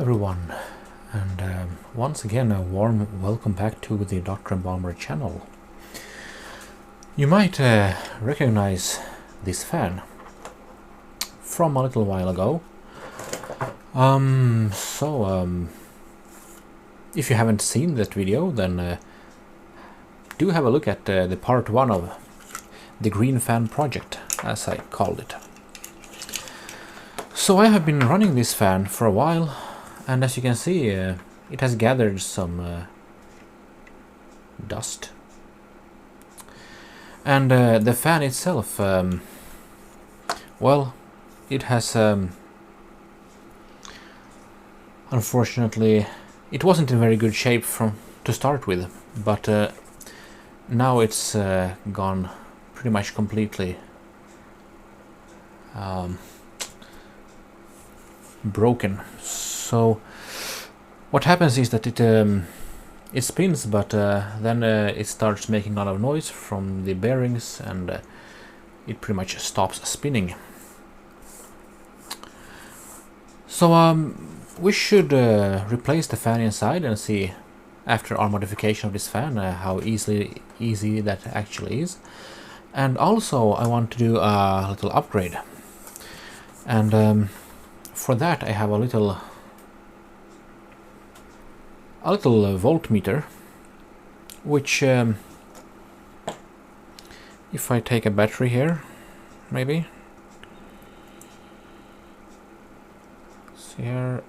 everyone, and once again a warm welcome back to the DrMBalmer channel. You might recognize this fan from a little while ago. If you haven't seen that video, then do have a look at the part 1 of the green fan project, as I called it. So I have been running this fan for a while, and as you can see, it has gathered some dust. And the fan itself, well, it has unfortunately, it wasn't in very good shape to start with, but now it's gone pretty much completely broken. So what happens is that it spins, but then it starts making a lot of noise from the bearings, and it pretty much stops spinning. So we should replace the fan inside and see, after our modification of this fan, how easy that actually is. And also I want to do a little upgrade, and for that I have a little voltmeter, which if I take a battery here, maybe see here,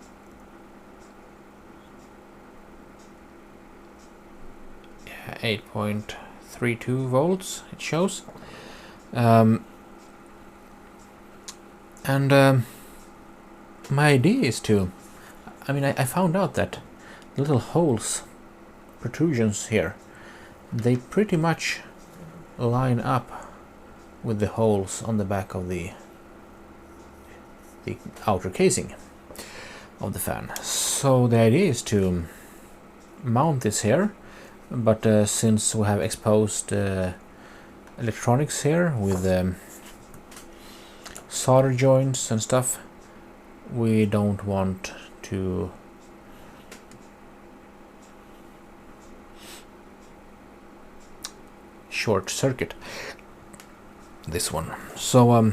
yeah, 8.32 volts it shows, my idea is to, I found out that little holes, protrusions here, they pretty much line up with the holes on the back of the outer casing of the fan. So the idea is to mount this here, but since we have exposed electronics here with solder joints and stuff, we don't want to short circuit this one. So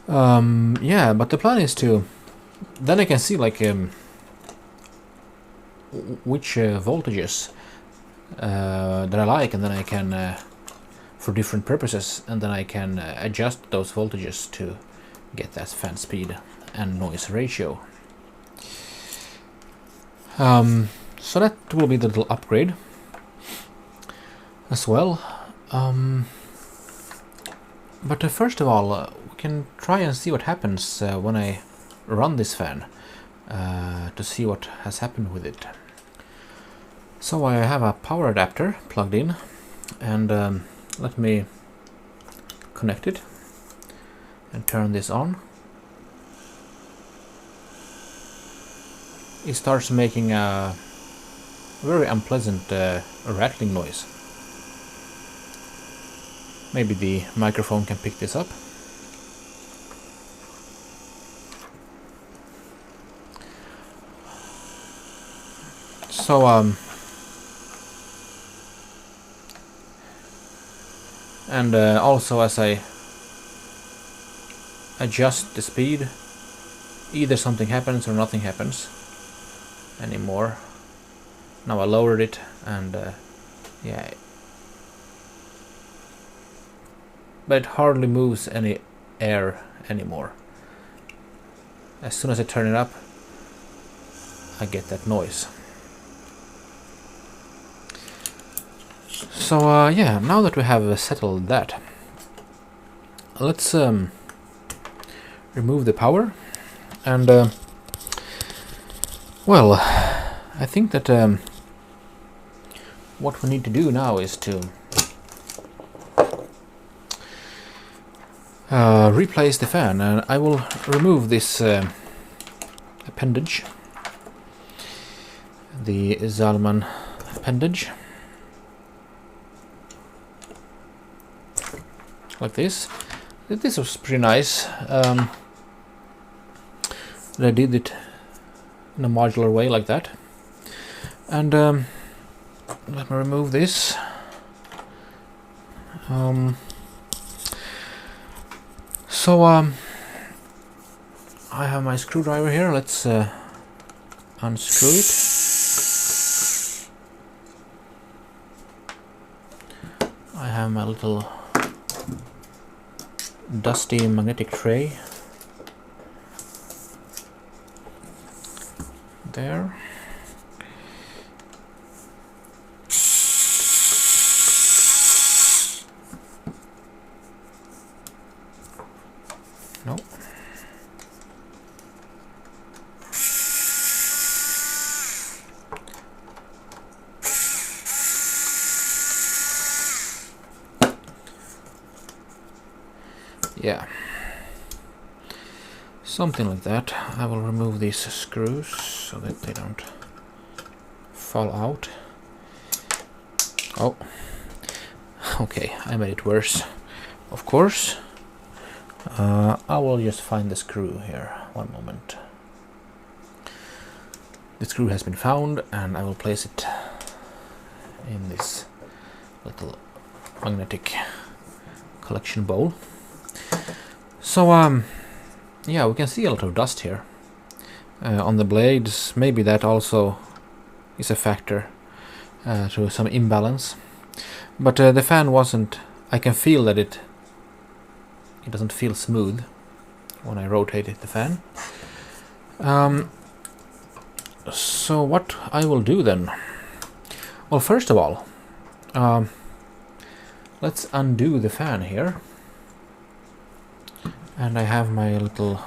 yeah, but the plan is to, then I can see like which voltages that I like, and then I can for different purposes, and then I can adjust those voltages to get that fan speed and noise ratio. So that will be the little upgrade as well. But first of all, we can try and see what happens when I run this fan, to see what has happened with it. So I have a power adapter plugged in, and let me connect it and turn this on. It starts making a very unpleasant rattling noise. Maybe the microphone can pick this up. So and also, as I adjust the speed, either something happens or nothing happens anymore. Now I lowered it, and yeah, but it hardly moves any air anymore. As soon as I turn it up, I get that noise. So yeah, now that we have settled that, let's remove the power, and well, I think that what we need to do now is to replace the fan, and I will remove this appendage, the Zalman appendage, like this. This was pretty nice. that I did it in a modular way like that. And let me remove this. I have my screwdriver here. Let's unscrew it. I have my little dusty magnetic tray there. No. Yeah, something like that. I will remove these screws so that they don't fall out. Oh, okay, I made it worse, of course. I will just find the screw here. One moment. The screw has been found, and I will place it in this little magnetic collection bowl. So yeah, we can see a lot of dust here on the blades. Maybe that also is a factor to some imbalance. But the fan wasn't. I can feel that it doesn't feel smooth when I rotated the fan. So what I will do then? Well, first of all, let's undo the fan here. And I have my little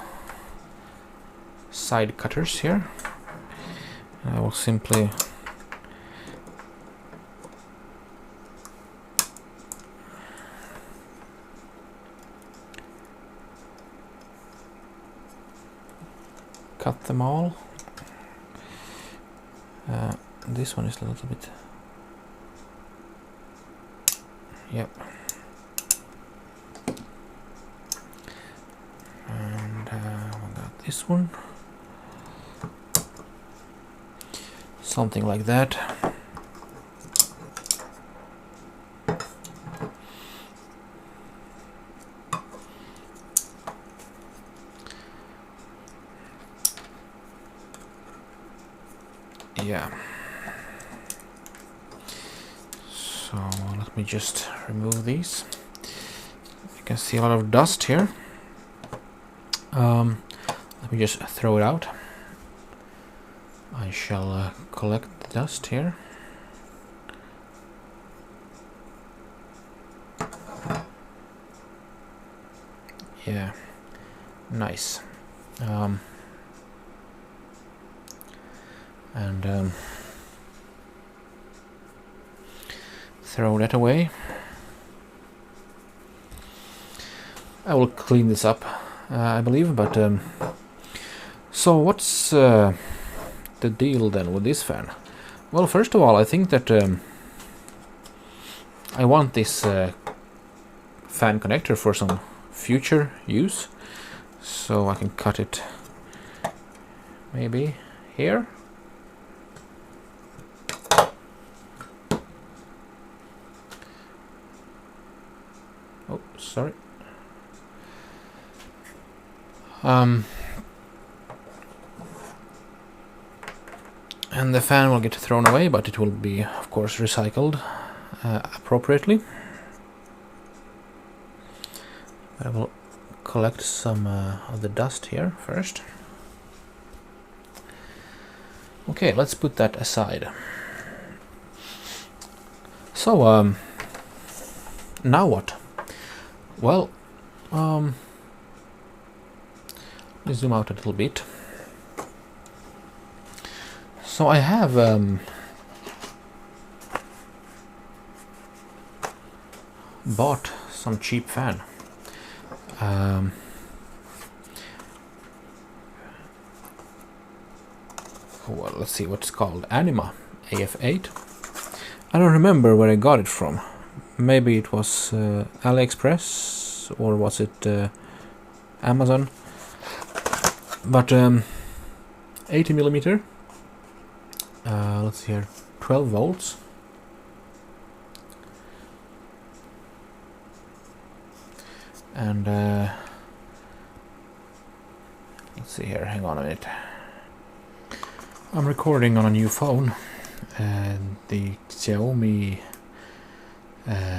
side cutters here. I will simply cut them all. This one is a little bit. Yep. And we got this one. Something like that. Yeah. So let me just remove these. You can see a lot of dust here. Let me just throw it out. I shall collect the dust here. Yeah, nice. And throw that away. I will clean this up, I believe, but so what's the deal then with this fan? Well, first of all, I think that I want this fan connector for some future use, so I can cut it maybe here. Oh, sorry. And the fan will get thrown away, but it will be, of course, recycled appropriately. I will collect some of the dust here first. Okay, let's put that aside. So, now what? Well, let's zoom out a little bit. So I have bought some cheap fan. Well, let's see what it's called. Anima AF8. I don't remember where I got it from. Maybe it was AliExpress, or was it Amazon? But 80 millimeter. Let's see here, 12 volts. And let's see here, hang on a minute. I'm recording on a new phone, the Xiaomi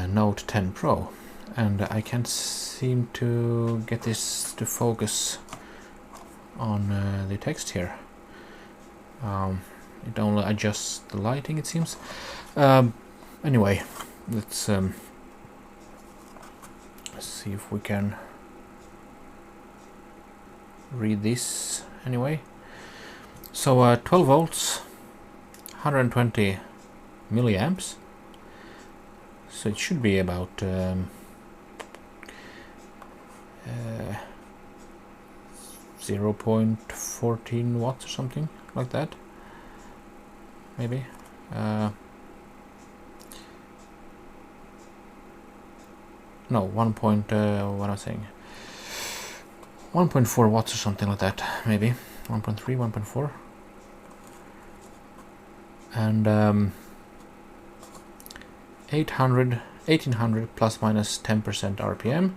Note 10 Pro, and I can't seem to get this to focus on the text here. It only adjusts the lighting, it seems. Anyway, let's see if we can read this anyway. So 12 volts, 120 milliamps. So it should be about 0.14 watts or something like that. Maybe. No, 1. What I'm saying. 1.4 watts or something like that, maybe. 1.3, 1.4. And 1800 plus minus 10% RPM,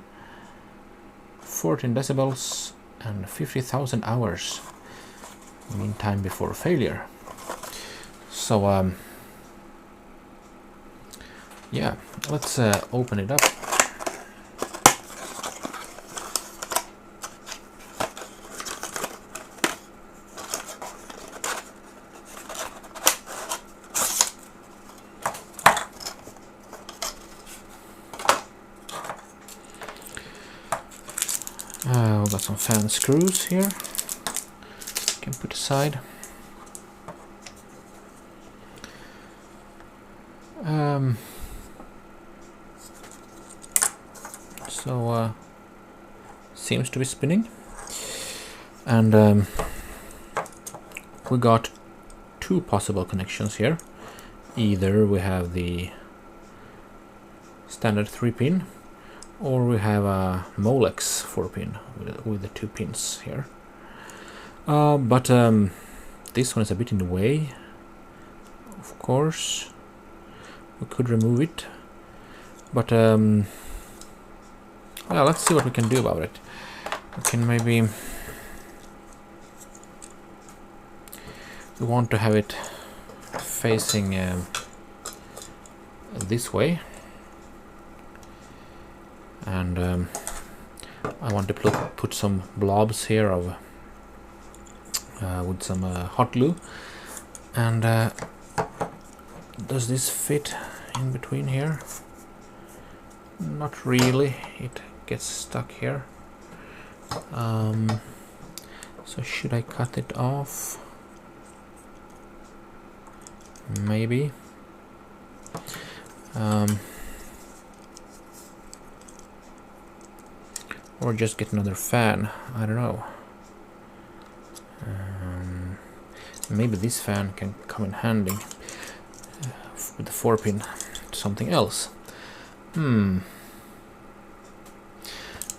14 decibels, and 50,000 hours mean time before failure. So yeah, let's open it up. We've got some fan screws here, can put aside. So seems to be spinning, and we got two possible connections here. Either we have the standard 3-pin, or we have a Molex 4-pin with the 2 pins here. But this one is a bit in the way. Of course, we could remove it, but well, let's see what we can do about it. We can maybe, we want to have it facing this way. And I want to put some blobs here of with some hot glue. And does this fit in between here? Not really. It gets stuck here. So should I cut it off? Maybe. Or just get another fan, I don't know. Maybe this fan can come in handy with the 4-pin to something else.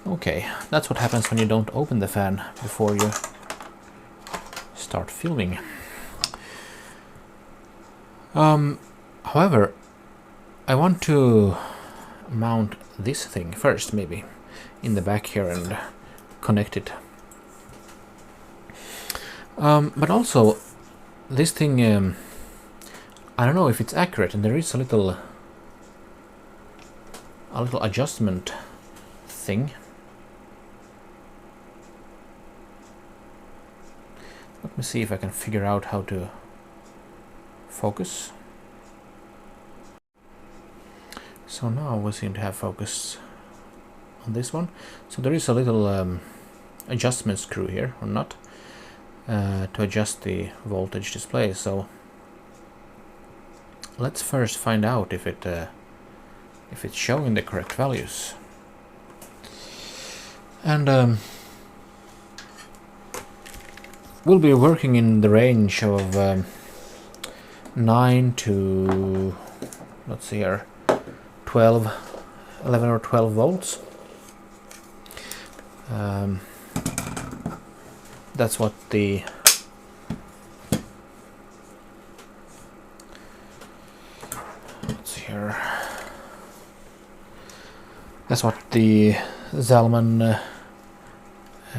Okay, that's what happens when you don't open the fan before you start filming. However, I want to mount this thing first, maybe in the back here, and connect it. But also this thing, I don't know if it's accurate, and there is a little adjustment thing. Let me see if I can figure out how to focus. So now we seem to have focus on this one. So there is a little adjustment screw here, or not, to adjust the voltage display. So let's first find out if it's showing the correct values. And we'll be working in the range of 9 to, let's see here, 11 or 12 volts. That's what the here. That's what the Zalman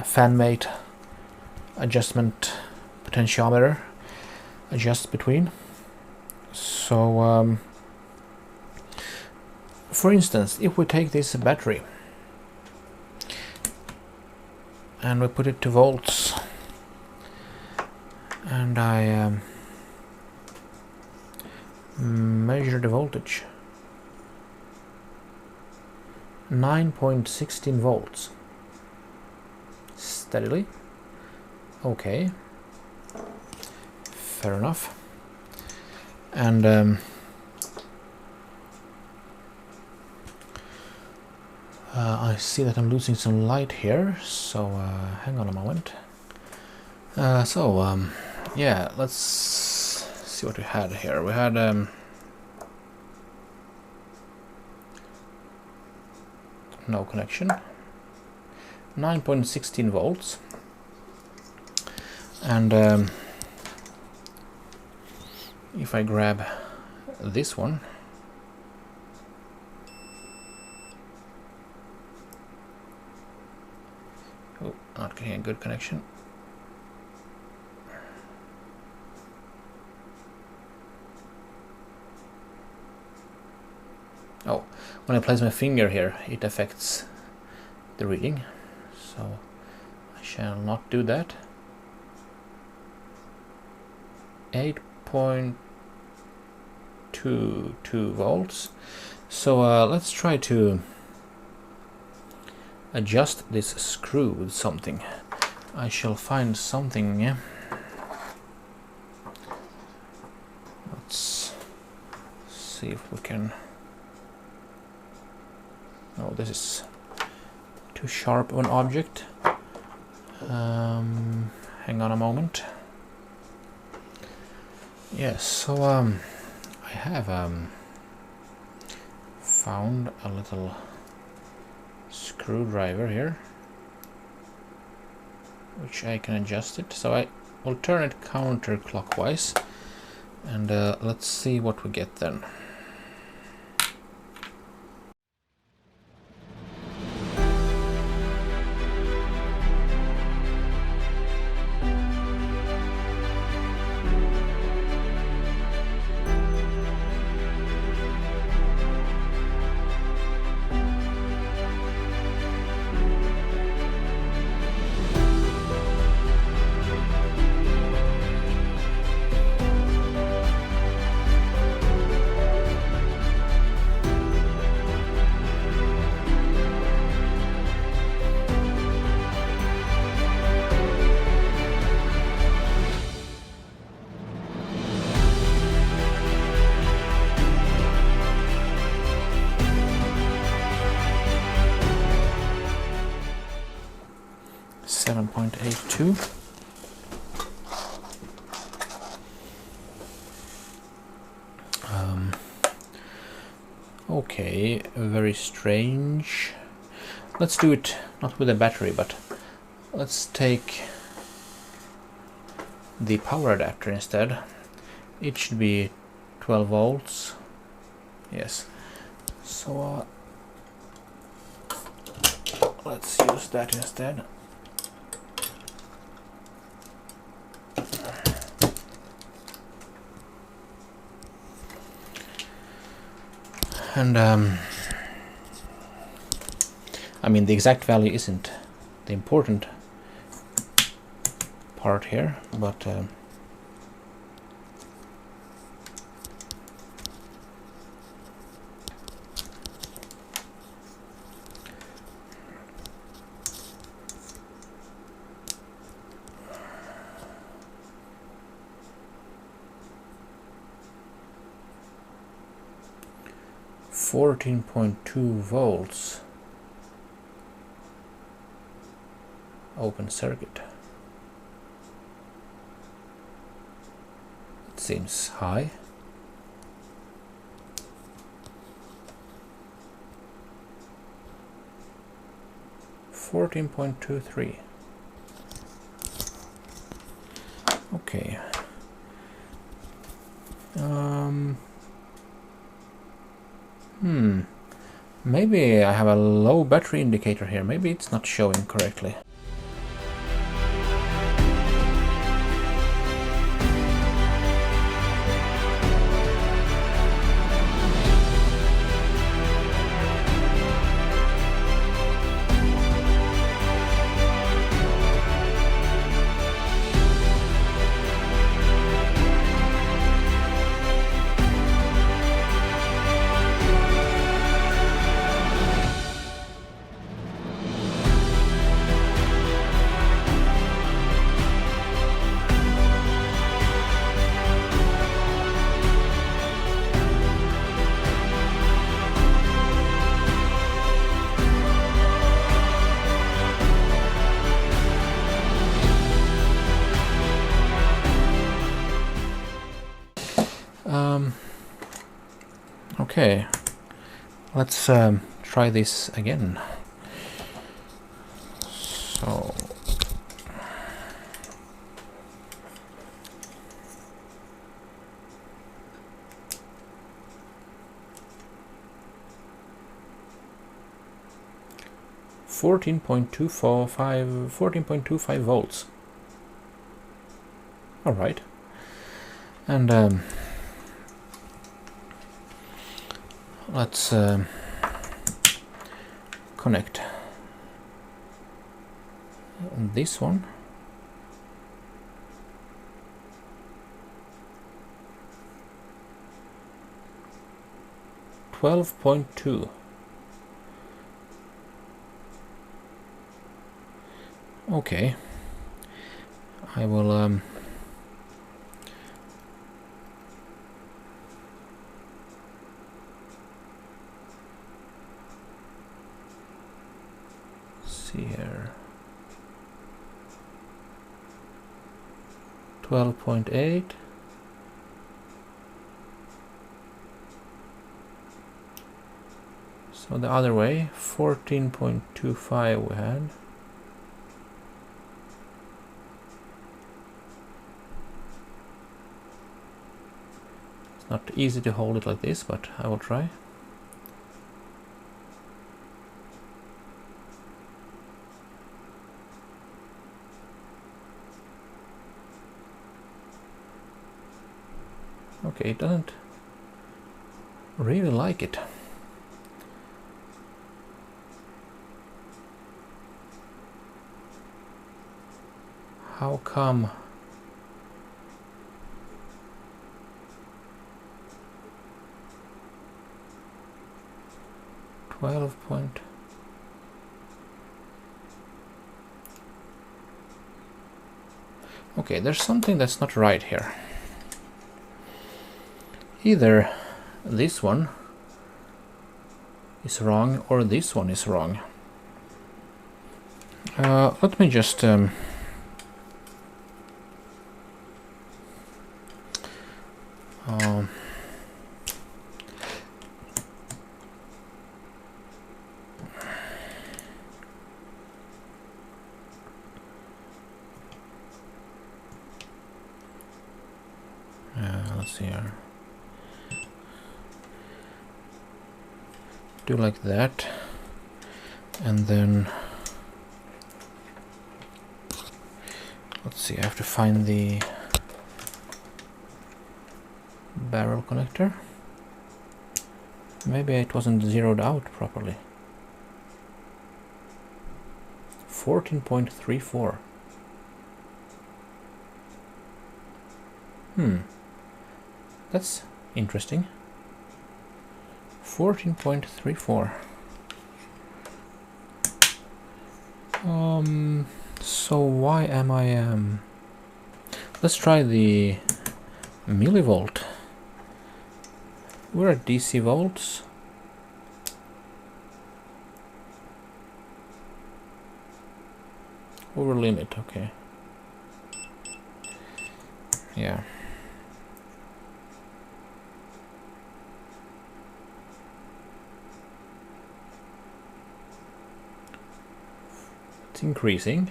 fan-made adjustment potentiometer adjusts between. So for instance, if we take this battery and we put it to volts, and I measure the voltage, 9.16 volts steadily. Okay, fair enough. And I see that I'm losing some light here, so hang on a moment. Yeah, let's see what we had here. We had no connection, 9.16 volts, and if I grab this one, oh, not getting a good connection. Oh, when I place my finger here, it affects the reading, so I shall not do that. 8.22 volts. So let's try to adjust this screw with something. I shall find something. Yeah. Let's see if we can. Oh, this is too sharp of an object. Hang on a moment. Yes, so I have found a little screwdriver here, which I can adjust it. So I will turn it counterclockwise, and let's see what we get then. .82. Okay, very strange. Let's do it not with a battery, but let's take the power adapter instead. It should be 12 volts. Yes. So let's use that instead. And I mean, the exact value isn't the important part here, but 14.2 volts open circuit. It seems high. $14.23. Okay. Maybe I have a low battery indicator here. Maybe it's not showing correctly. Okay, let's try this again. So fourteen point two five volts. All right, and let's connect this one. $12.2. Okay, I will see here. 12.8. So the other way, 14.25 we had. It's not easy to hold it like this, but I will try. Okay, it doesn't really like it. How come? Okay, there's something that's not right here. Either this one is wrong or this one is wrong. Let me just let's see here. Do like that, and then let's see, I have to find the barrel connector. Maybe it wasn't zeroed out properly. 14.34. That's interesting. 14.34. So why am I let's try the millivolt. We're at DC volts. Over limit, okay. Yeah. It's increasing.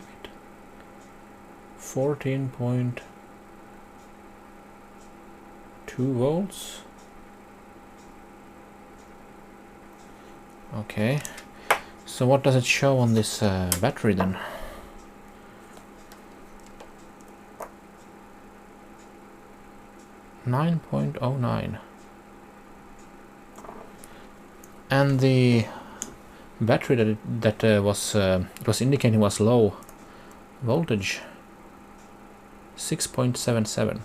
14.2 volts. Okay, so what does it show on this battery then? .09, and the battery that it was indicating was low voltage, 6.77.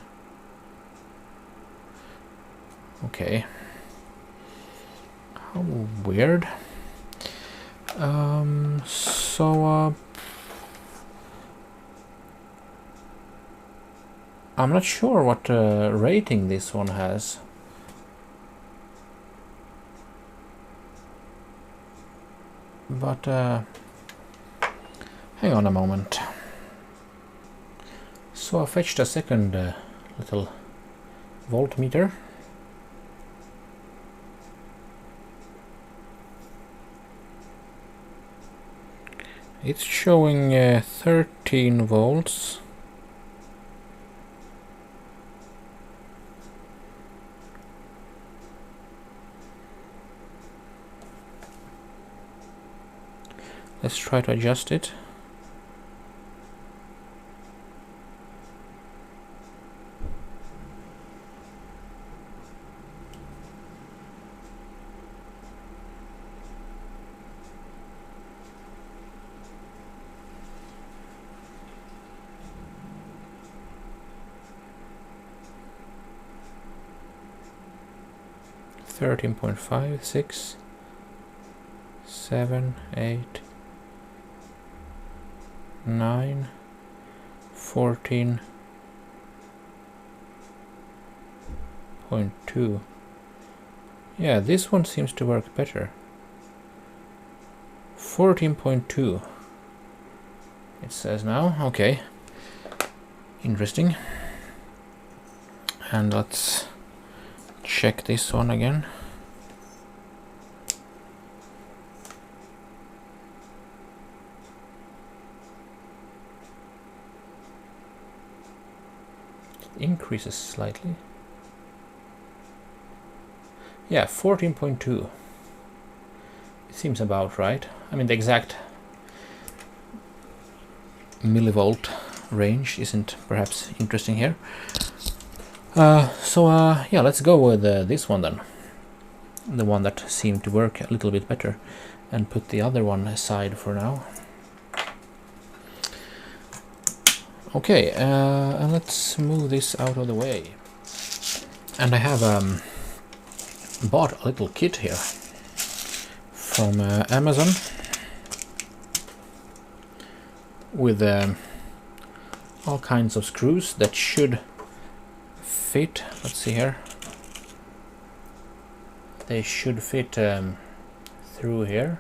Okay, how weird. I'm not sure what rating this one has. But hang on a moment. So I fetched a second little voltmeter. It's showing 13 volts. Let's try to adjust it. Thirteen point 5, 6, 7, 8, 9, 14.2. Yeah, this one seems to work better. 14.2 it says now. Okay, interesting. And let's check this one again. It increases slightly. Yeah, 14.2. It seems about right. I mean, the exact millivolt range isn't perhaps interesting here. Yeah, let's go with this one then. The one that seemed to work a little bit better, and put the other one aside for now. Okay, and let's move this out of the way. And I have bought a little kit here from Amazon with all kinds of screws that should fit. Let's see here. They should fit through here.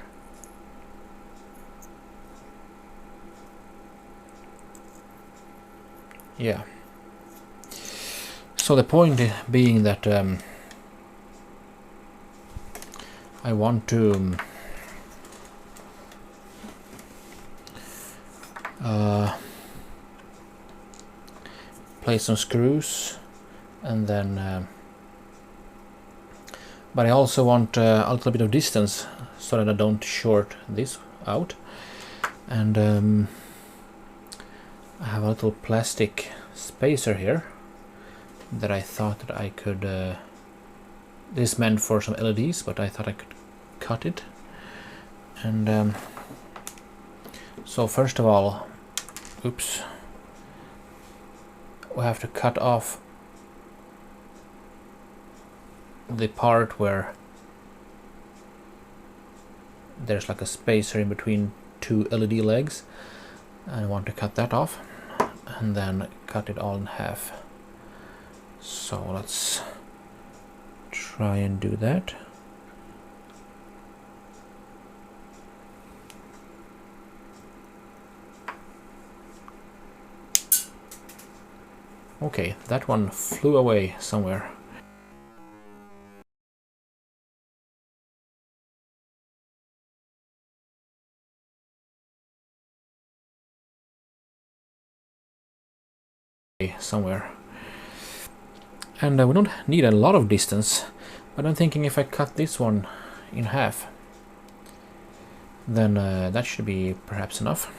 Yeah. So the point being that I want to place some screws, and then but I also want a little bit of distance so that I don't short this out. And I have a little plastic spacer here that I thought that I could this is meant for some LEDs, but I thought I could cut it. And so first of all, oops, we have to cut off the part where there's like a spacer in between two LED legs. I want to cut that off and then cut it all in half. So let's try and do that. Okay, that one flew away somewhere. And we don't need a lot of distance, but I'm thinking if I cut this one in half, then that should be perhaps enough.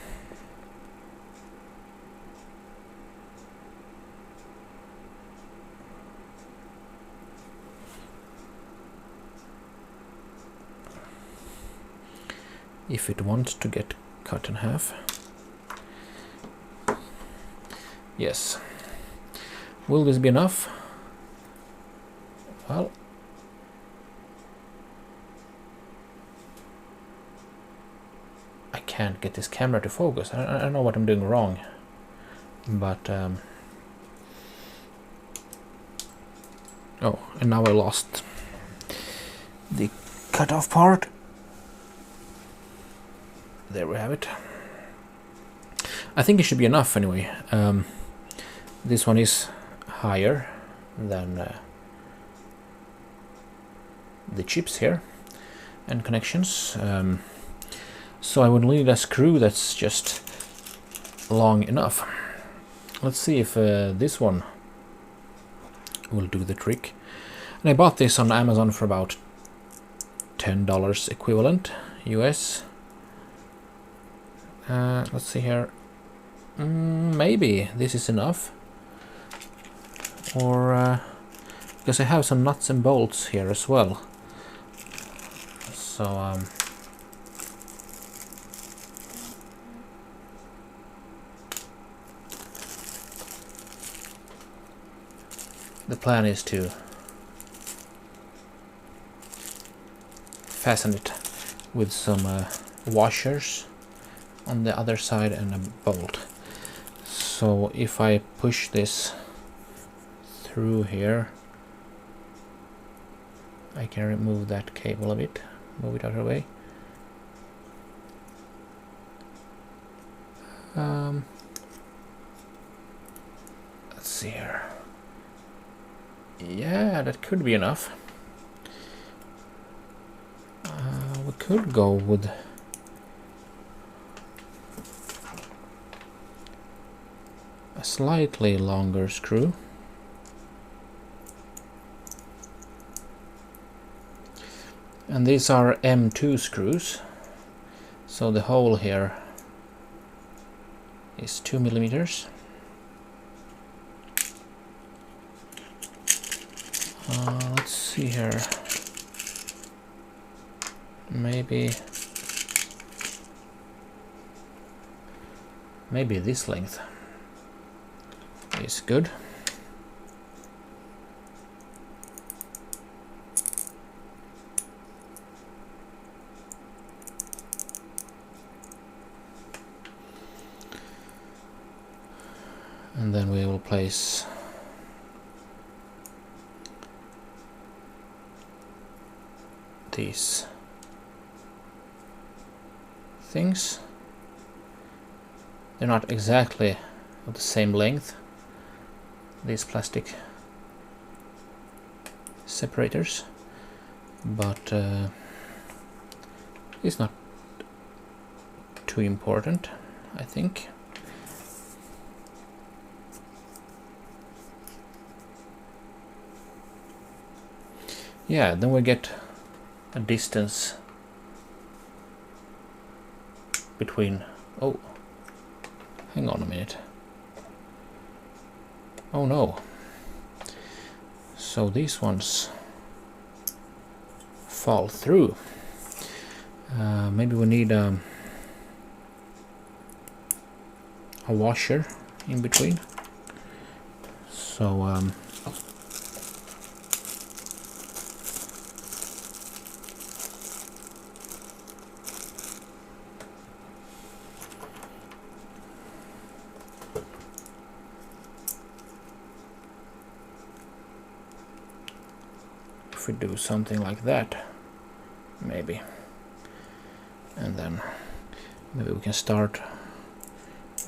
If it wants to get cut in half. Yes. Will this be enough? Well, I can't get this camera to focus. I don't know what I'm doing wrong, but oh, and now I lost the cut-off part. There we have it. I think it should be enough anyway. This one is higher than the chips here and connections, so I would need a screw that's just long enough. Let's see if this one will do the trick. And I bought this on Amazon for about $10 equivalent US. Let's see here. Maybe this is enough, or because I have some nuts and bolts here as well. So the plan is to fasten it with some washers on the other side and a bolt. So if I push this through here, I can remove that cable a bit, move it out of the way. Let's see here. Yeah, that could be enough. We could go with a slightly longer screw. And these are M2 screws, so the hole here is 2 millimeters. Let's see here. Maybe this length is good. And then we will place these things. They're not exactly of the same length, these plastic separators, but it's not too important, I think. Yeah, then we get a distance between, oh, hang on a minute. Oh no. So these ones fall through. Maybe we need a washer in between. So if we do something like that, maybe, and then maybe we can start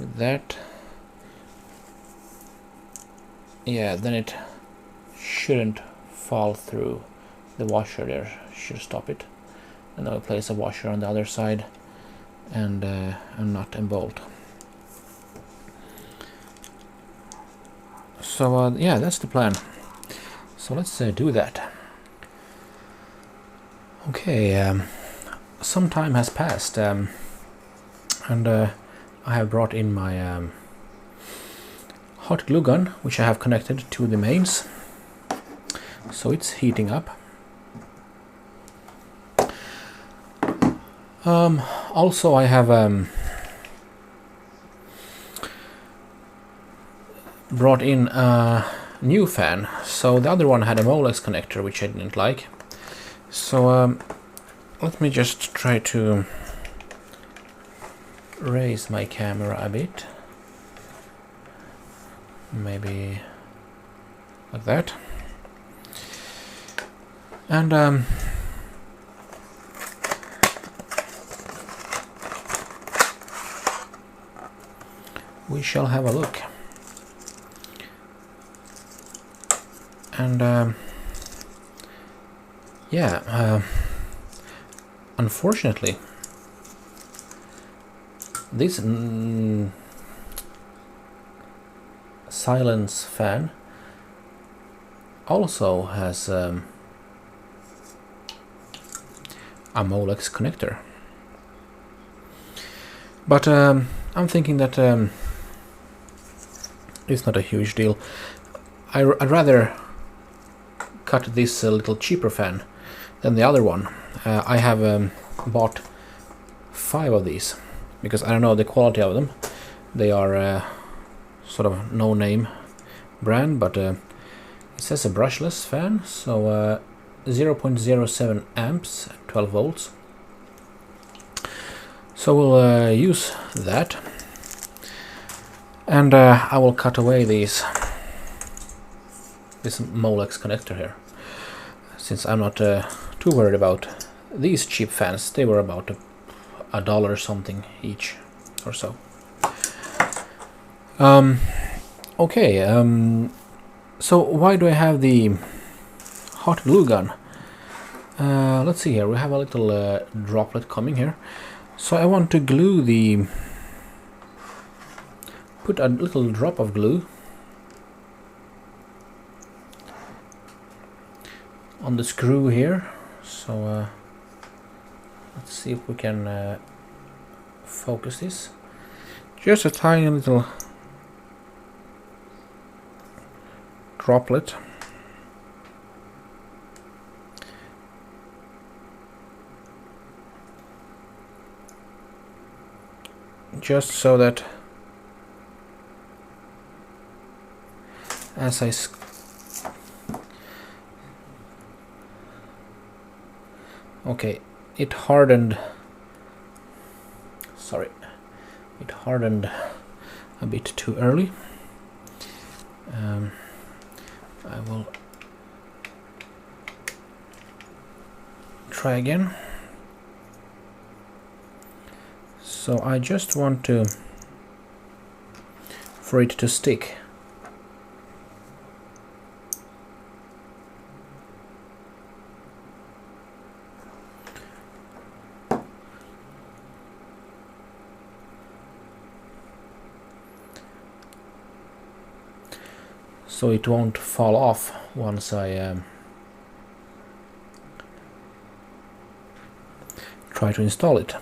with that. Yeah, then it shouldn't fall through the washer there, should stop it. And then we'll place a washer on the other side and a nut and bolt. So yeah, that's the plan. So let's do that. Okay, some time has passed, and I have brought in my hot glue gun, which I have connected to the mains, so it's heating up. Also, I have brought in a new fan. So the other one had a Molex connector, which I didn't like. So let me just try to raise my camera a bit. Maybe like that. And we shall have a look. And yeah, unfortunately, this silence fan also has a Molex connector, but I'm thinking that it's not a huge deal. I'd rather cut this little cheaper fan than the other one. I have bought 5 of these because I don't know the quality of them. They are sort of no-name brand, but it says a brushless fan, so 0.07 amps, 12 volts. So we'll use that, and I will cut away this Molex connector here, since I'm not too worried about these cheap fans. They were about $1 something each or so. Okay, so why do I have the hot glue gun? Let's see here, we have a little droplet coming here. So I want to glue put a little drop of glue on the screw here. So let's see if we can focus this. Just a tiny little droplet. Just so that as I okay, it hardened. Sorry, it hardened a bit too early. I will try again. So I just want for it to stick. So it won't fall off once I try to install it.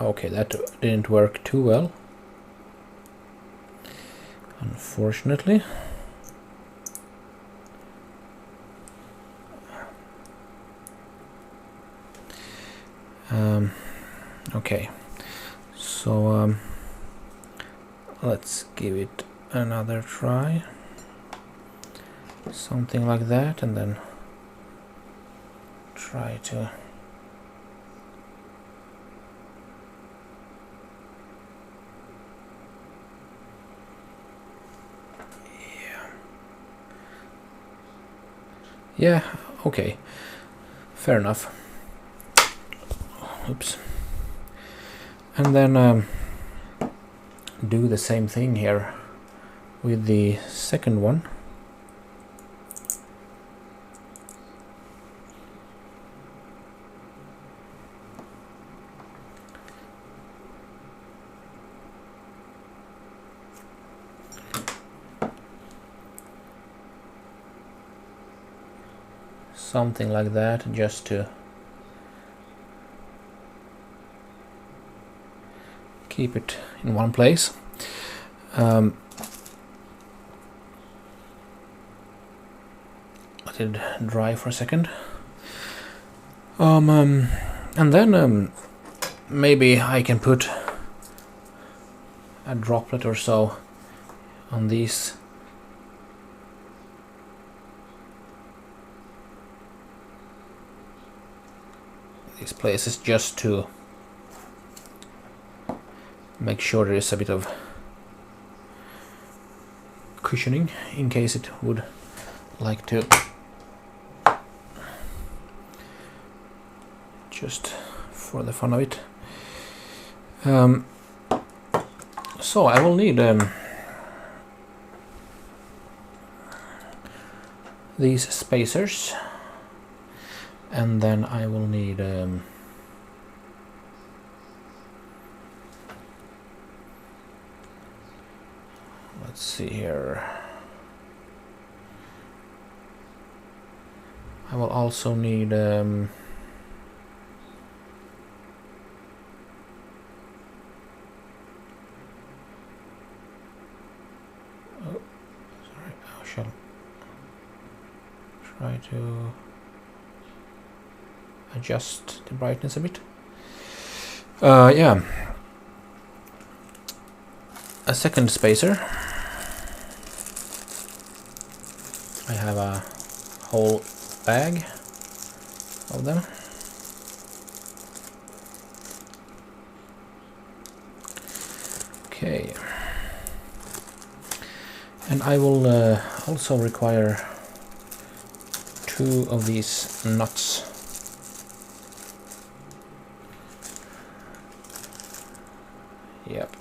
Okay, that didn't work too well, unfortunately. Okay, so let's give it another try. Something like that, and then try to yeah, okay, fair enough. Oops. And then do the same thing here with the second one. something like that, just to keep it in one place. Let it dry for a second. And then maybe I can put a droplet or so on these places, just to make sure there is a bit of cushioning in case it would like to just for the fun of it. So I will need these spacers, and then I will need let's see here. I will also need I shall try to adjust the brightness a bit. Yeah, a second spacer. I have a whole bag of them. Okay, and I will also require 2 of these nuts. Yep.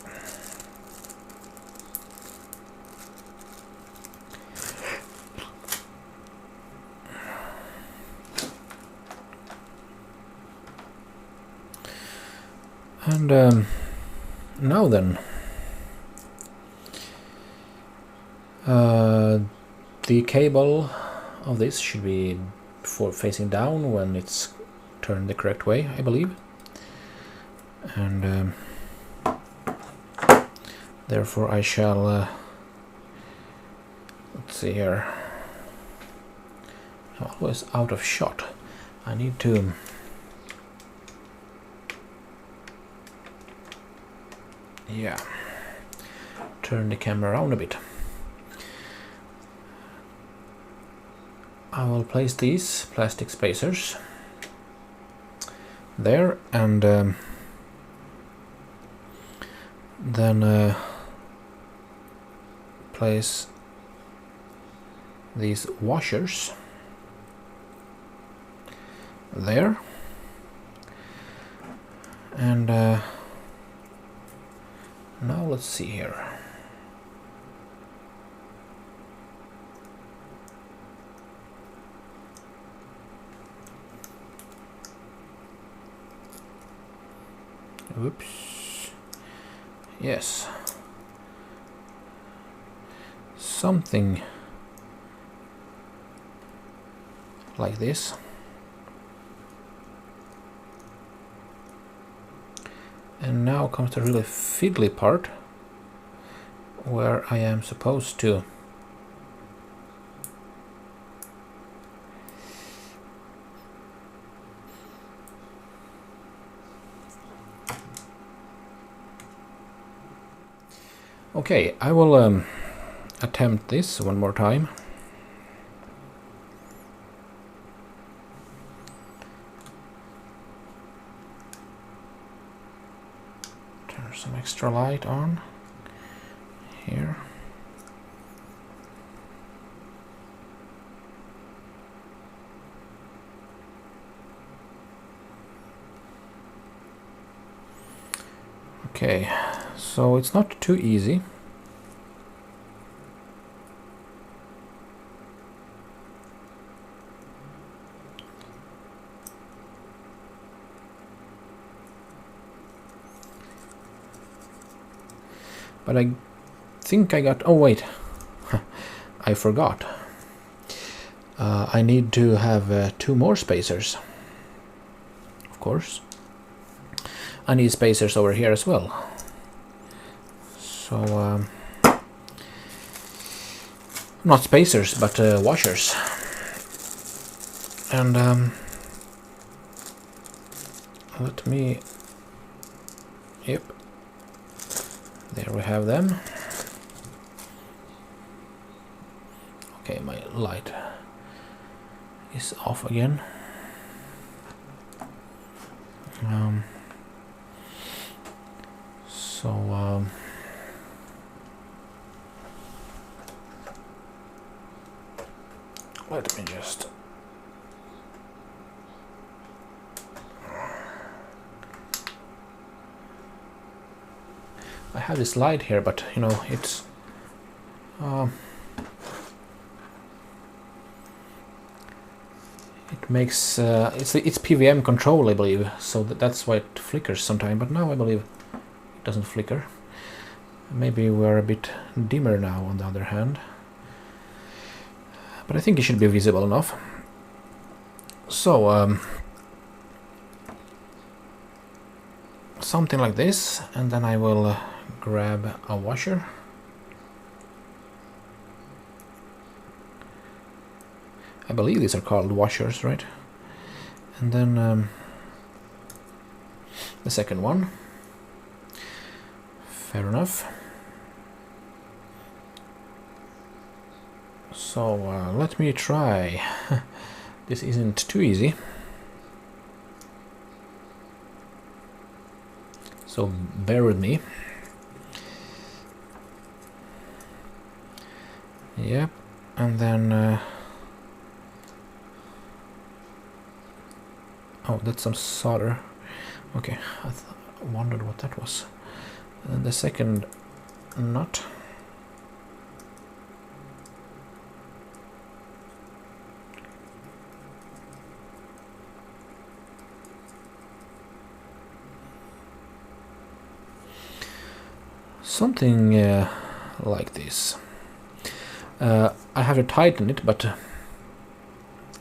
And now then, the cable of this should be facing down when it's turned the correct way, I believe. And therefore I shall let's see here. I'm always out of shot. I need to turn the camera around a bit. I will place these plastic spacers there, and then place these washers there, and now let's see here. Oops. Yes. Something like this. And now comes the really fiddly part, where I am supposed to okay, I will attempt this one more time. Turn some extra light on here. Okay, so it's not too easy. But I think I got... oh wait, I forgot. I need to have 2 more spacers. Of course. I need spacers over here as well. So, not spacers, but washers. And let me... Yep. There we have them. Okay, my light is off again. Let me just... I have this light here, but you know, it's it makes it's PWM control, I believe, so that's why it flickers sometimes. But now I believe it doesn't flicker. Maybe we're a bit dimmer now, on the other hand. But I think it should be visible enough. So something like this, and then I will grab a washer. I believe these are called washers, right? And then the second one. Fair enough. So let me try. This isn't too easy. So bear with me. Yep, and then oh, that's some solder. Okay, I wondered what that was. And the second nut. Something like this. I have to tighten it, but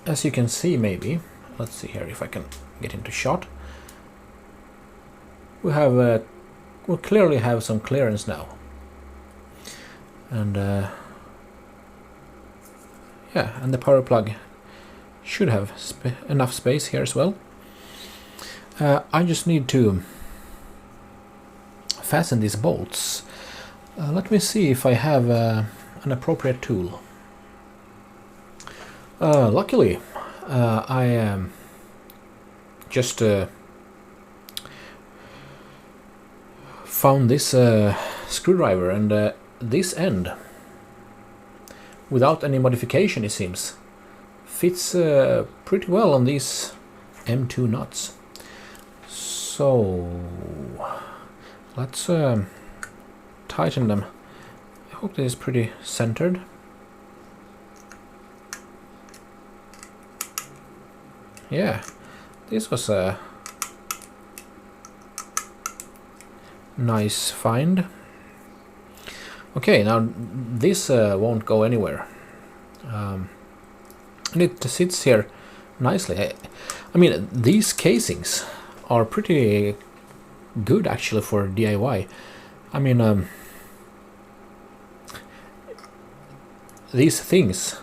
as you can see, maybe, let's see here if I can get into shot. We have we clearly have some clearance now, and yeah, and the power plug should have enough space here as well. I just need to fasten these bolts. Let me see if I have an appropriate tool. Luckily, I just found this screwdriver, and this end, without any modification, it seems, fits pretty well on these M2 nuts. So let's tighten them. I hope this is pretty centered. Yeah, this was a nice find. Okay, now this won't go anywhere. And it sits here nicely. I mean, these casings are pretty good actually for DIY. I mean, these things,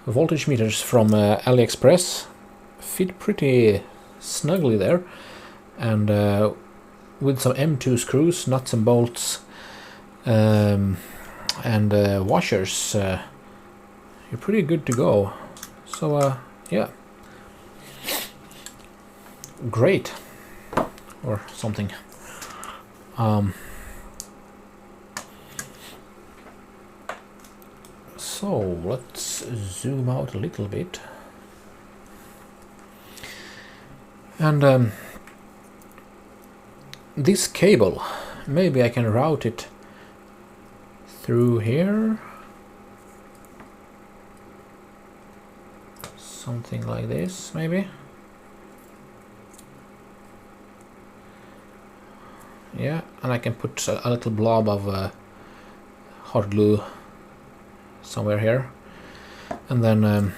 voltage meters from AliExpress, fit pretty snugly there, and with some M2 screws, nuts and bolts, and washers, you're pretty good to go. So yeah, great, or something. So let's zoom out a little bit, and this cable, maybe I can route it through here, something like this maybe. Yeah, and I can put a little blob of hot glue somewhere here, and then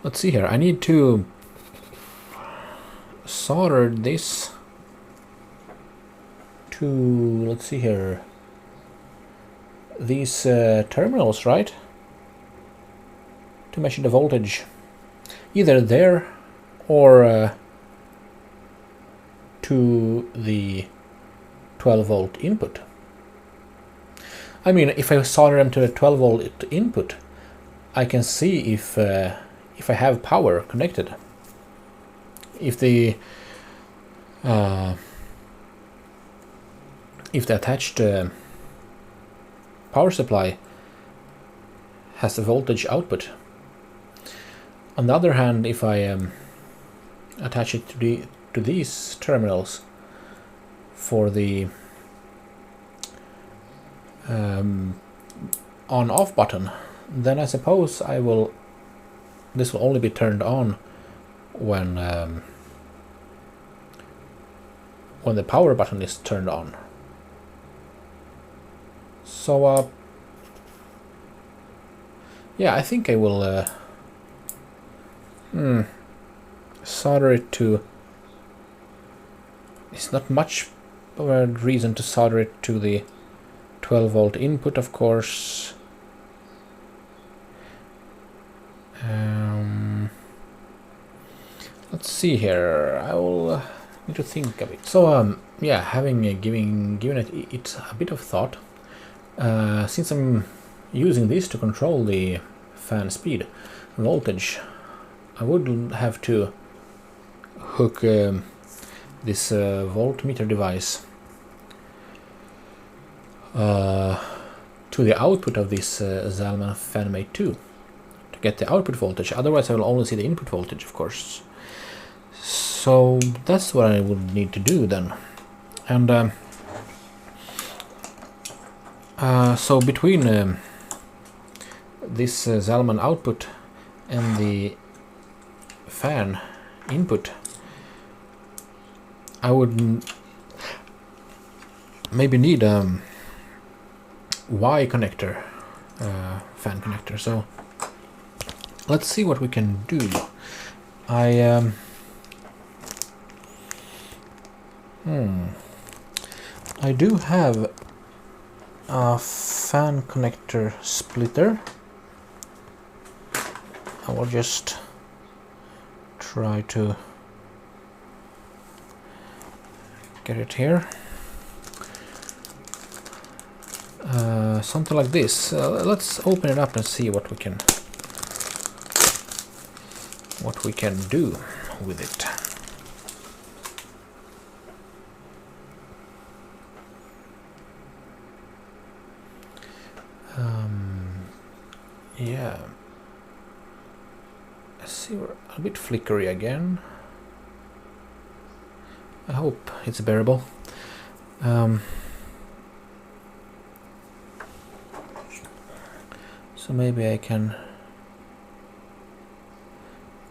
let's see here. I need to solder this to, let's see here, these terminals, right? To measure the voltage, either there or to the 12 volt input. I mean, if I solder them to a 12 volt input, I can see if I have power connected. If the attached power supply has a voltage output. On the other hand, if I attach it to these terminals for the on-off button, then I suppose this will only be turned on when the power button is turned on. So yeah, I think I will solder it to. It's not much of a reason to solder it to the 12 volt input, of course. Let's see here. I will need to think a bit. So yeah, having given it a bit of thought, since I'm using this to control the fan speed voltage, I would have to hook this voltmeter device to the output of this DrMBalmer FanMate 2 to get the output voltage. Otherwise I will only see the input voltage, of course. So that's what I would need to do then. And so between this DrMBalmer output and the fan input, I would maybe need Y connector, fan connector. So let's see what we can do. I do have a fan connector splitter. I will just try to get it here. Something like this. Let's open it up and see what we can do with it. Yeah. I see we're a bit flickery again. I hope it's bearable. So maybe I can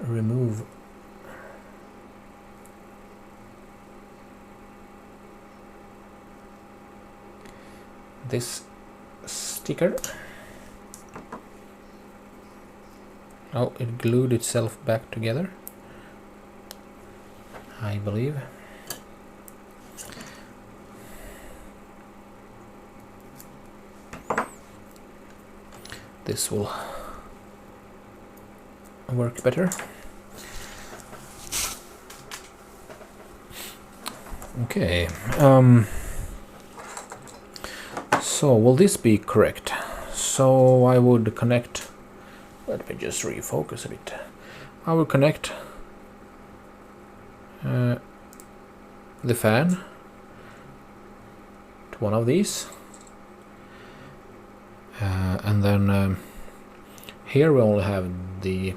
remove this sticker. Oh, it glued itself back together, I believe. This will work better. Okay. So will this be correct? So I would connect. Let me just refocus a bit. I will connect the fan to one of these. And then here we only have the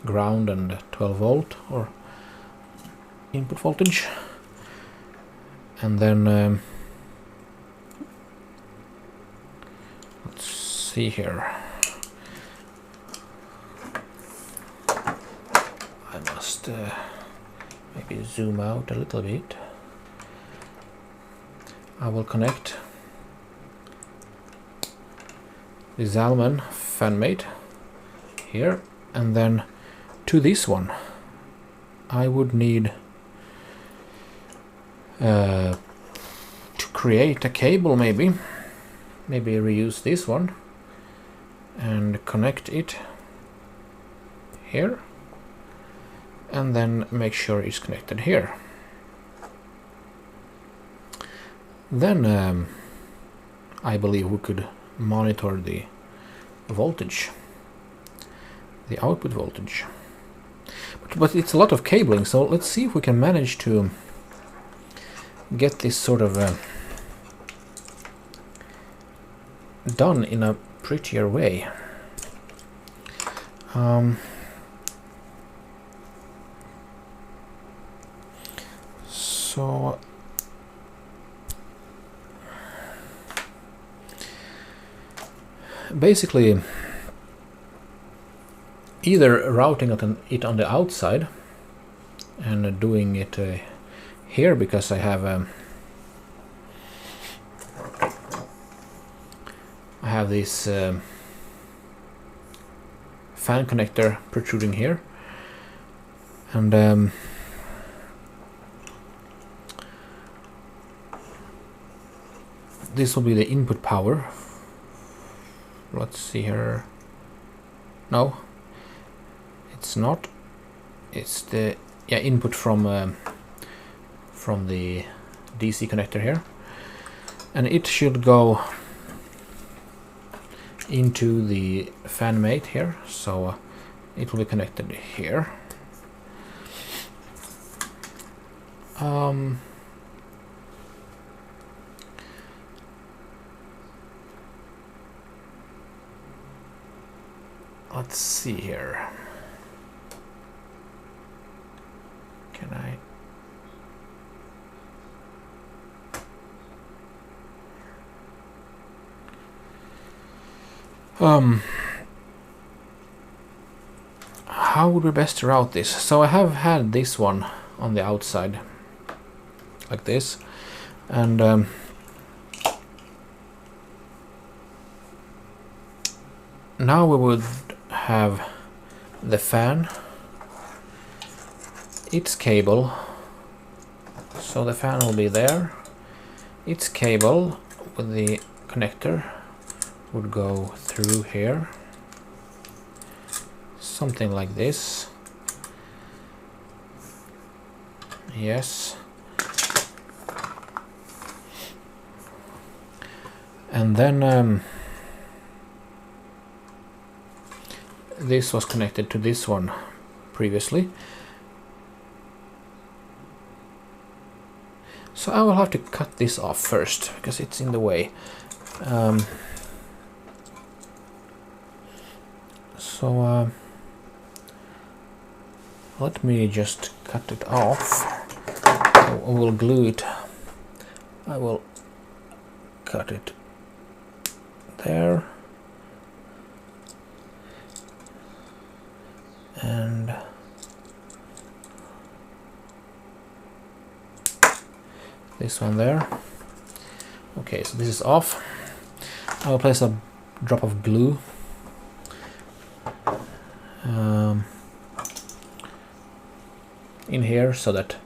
ground and 12 volt or input voltage, and then let's see here. I must maybe zoom out a little bit. I will connect the DrMBalmer FanMate here, and then to this one, I would need to create a cable, maybe reuse this one and connect it here, and then make sure it's connected here. Then I believe we could monitor the voltage, the output voltage. But it's a lot of cabling, so let's see if we can manage to get this sort of done in a prettier way. So basically, either routing it on the outside and doing it here, because I have this fan connector protruding here, and this will be the input power. Let's see here. No, it's not. It's the input from the DC connector here, and it should go into the fan mate here, so it will be connected here. Let's see here. Can I? How would be best to route this? So I have had this one on the outside, like this, and now we would have the fan, its cable, so the fan will be there, its cable with the connector would go through here, something like this. Yes. And then this was connected to this one previously. So I will have to cut this off first because it's in the way. So let me just cut it off. I will glue it. I will cut it there. And this one there. Okay, so this is off. I will place a drop of glue in here so that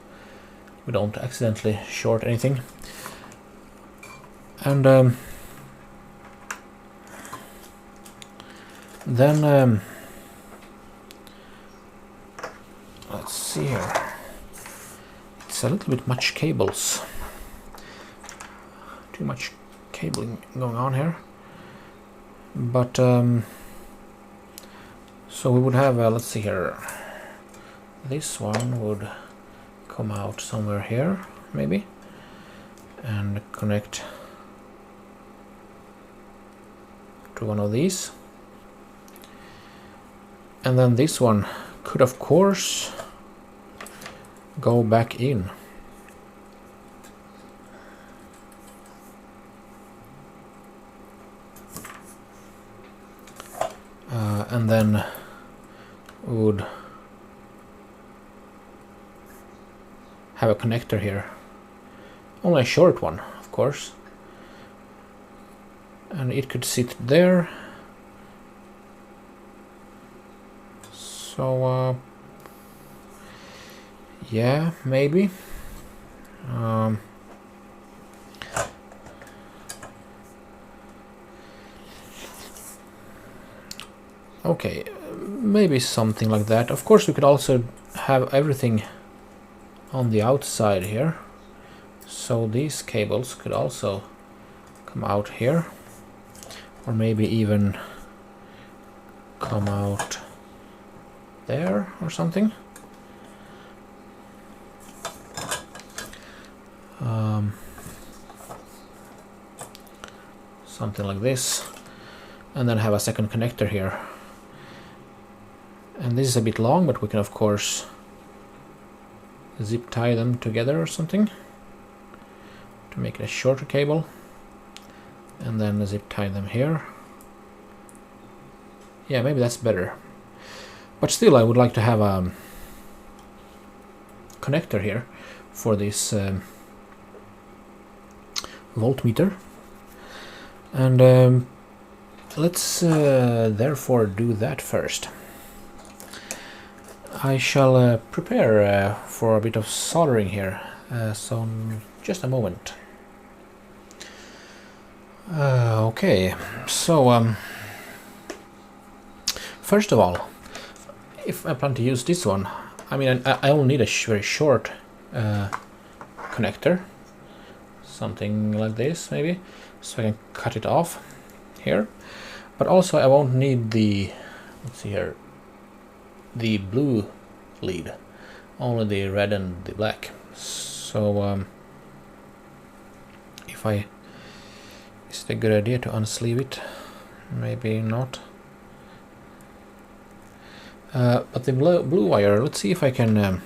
we don't accidentally short anything. And then let's see here. It's a little bit much cables. Too much cabling going on here. But so we would have let's see here. This one would come out somewhere here, maybe, and connect to one of these. And then this one could, of course, go back in. And then would have a connector here. Only a short one, of course. And it could sit there. So yeah, maybe. Okay, maybe something like that. Of course, we could also have everything on the outside here. So these cables could also come out here. Or maybe even come out there or something. Something like this. And then have a second connector here. And this is a bit long, but we can of course zip tie them together or something to make it a shorter cable, and then zip tie them here. Yeah, maybe that's better. But still, I would like to have a connector here for this voltmeter, and let's therefore do that first. I shall prepare for a bit of soldering here, so just a moment. Okay, so first of all, if I plan to use this one, I mean I only need a very short connector, something like this maybe, so I can cut it off here. But also I won't need the, let's see here, the blue lead, only the red and the black. So is it a good idea to unsleeve it? Maybe not. But the blue wire, let's see if I can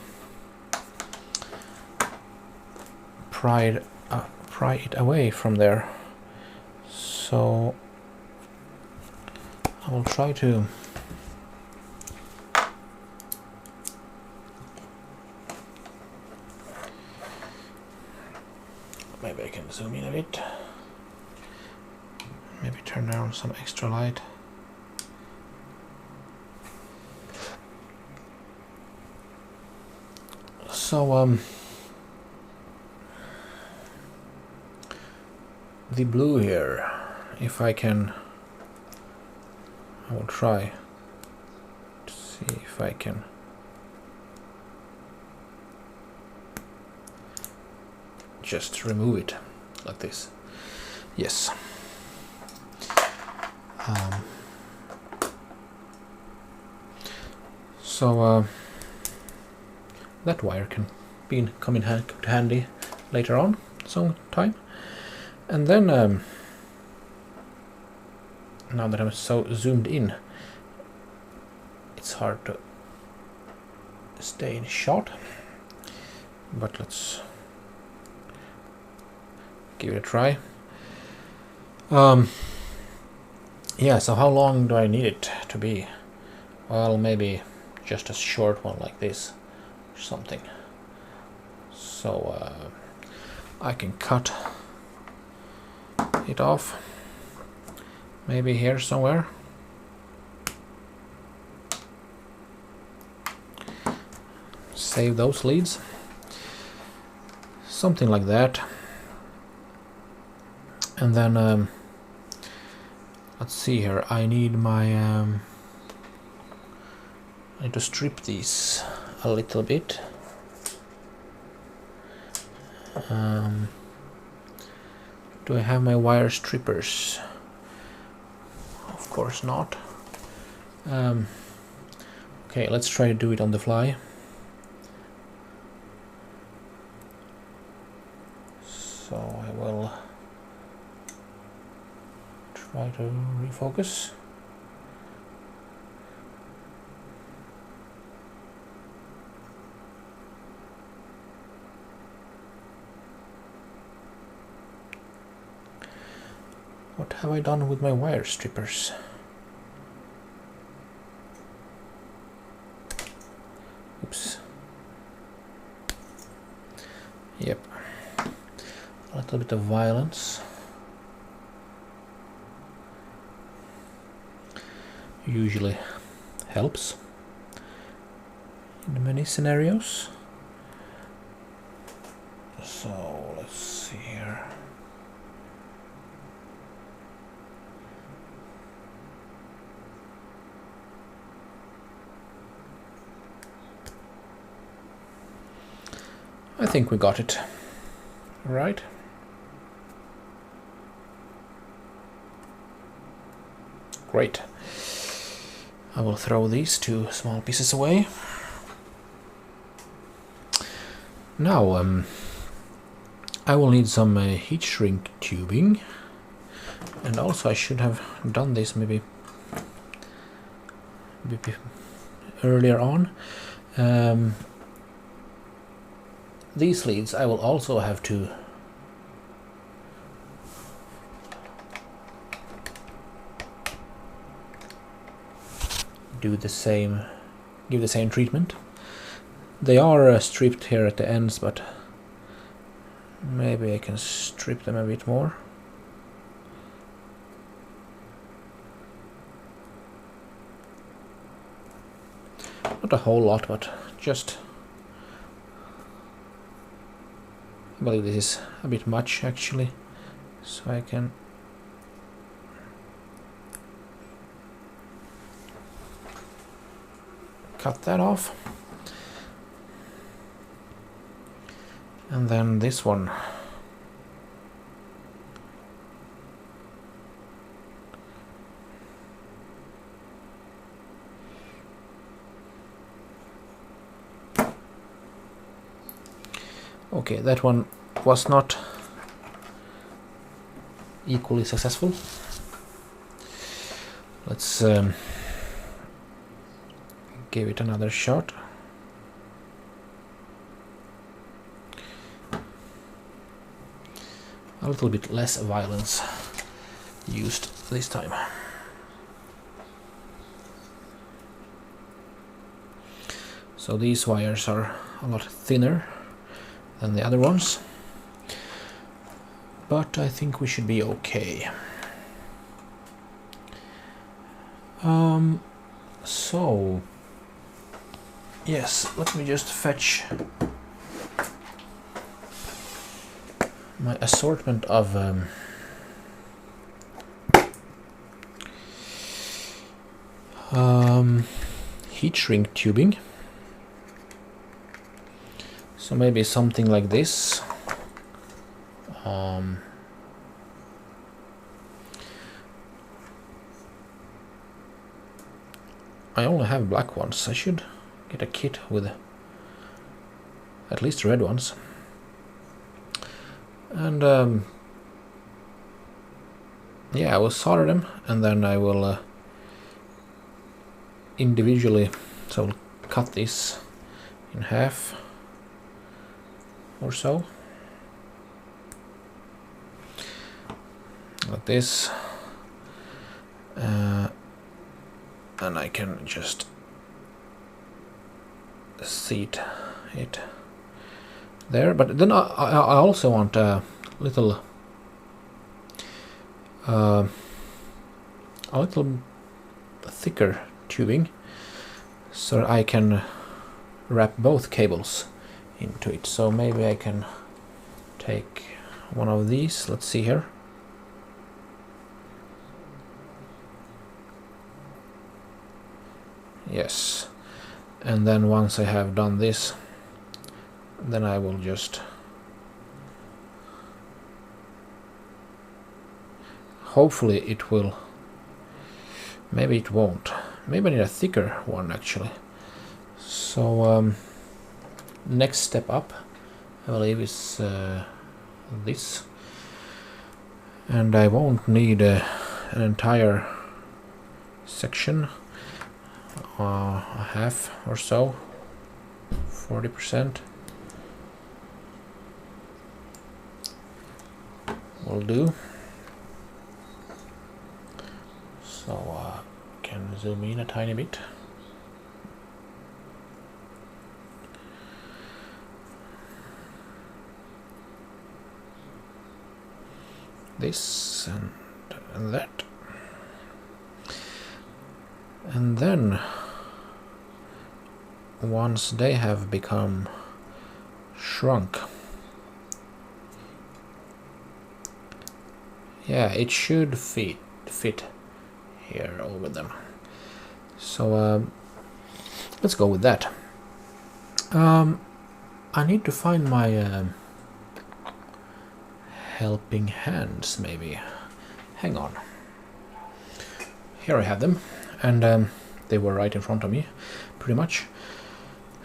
pry it away from there. So I will try to maybe I can zoom in a bit. Maybe turn down some extra light. So the blue here, if I can, I will try to see if I can just remove it like this. Yes. So that wire can come in handy later on sometime. And then now that I'm so zoomed in, it's hard to stay in shot, but let's give it a try. Yeah, so how long do I need it to be? Well, maybe just a short one like this or something. So I can cut it off, maybe here somewhere. Save those leads, something like that. And then let's see here, I need my I need to strip these a little bit. Do I have my wire strippers? Of course not. Okay, let's try to do it on the fly. So I will try to refocus. What have I done with my wire strippers? Oops. Yep. A little bit of violence usually helps. in many scenarios. So let's see here. I think we got it. Right. Great. I will throw these two small pieces away. Now, I will need some heat shrink tubing, and also I should have done this maybe earlier on. These leads I will also have to do the same, give the same treatment. They are stripped here at the ends, but maybe I can strip them a bit more. Not a whole lot, but just, I believe this is a bit much actually, so I can cut that off. And then this one. Okay, that one was not equally successful. Let's give it another shot. A little bit less violence used this time. So these wires are a lot thinner than the other ones, but I think we should be okay. So yes, let me just fetch my assortment of heat shrink tubing. So maybe something like this. I only have black ones. I should get a kit with at least red ones. And yeah, I will solder them, and then I will individually, so I'll cut this in half or so, like this, and I can just seat it there. But then I also want a little thicker tubing, so I can wrap both cables into it. So maybe I can take one of these. Let's see here. Yes, and then once I have done this, then I will just hopefully it will, maybe it won't, maybe I need a thicker one actually. So next step up I believe is this, and I won't need an entire section, a half or so, 40% will do. So can zoom in a tiny bit. This and that, and then once they have become shrunk. Yeah, it should fit here over them. So let's go with that. I need to find my helping hands, maybe. Hang on. Here I have them, and they were right in front of me, pretty much.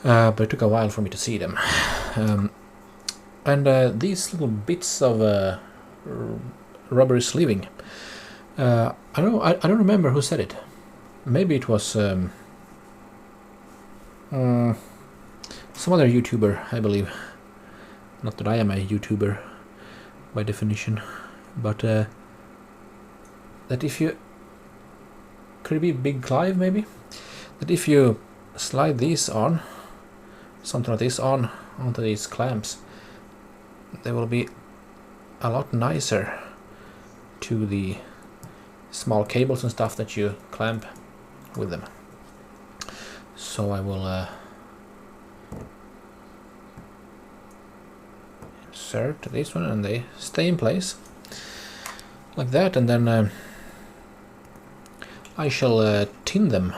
But it took a while for me to see them. And these little bits of rubber sleeving. I don't remember who said it. Maybe it was some other YouTuber, I believe. Not that I am a YouTuber by definition, but that if you... Could it be Big Clive, maybe? That if you slide these on, something like this onto these clamps, they will be a lot nicer to the small cables and stuff that you clamp with them. So I will insert this one, and they stay in place like that, and then I shall tin them.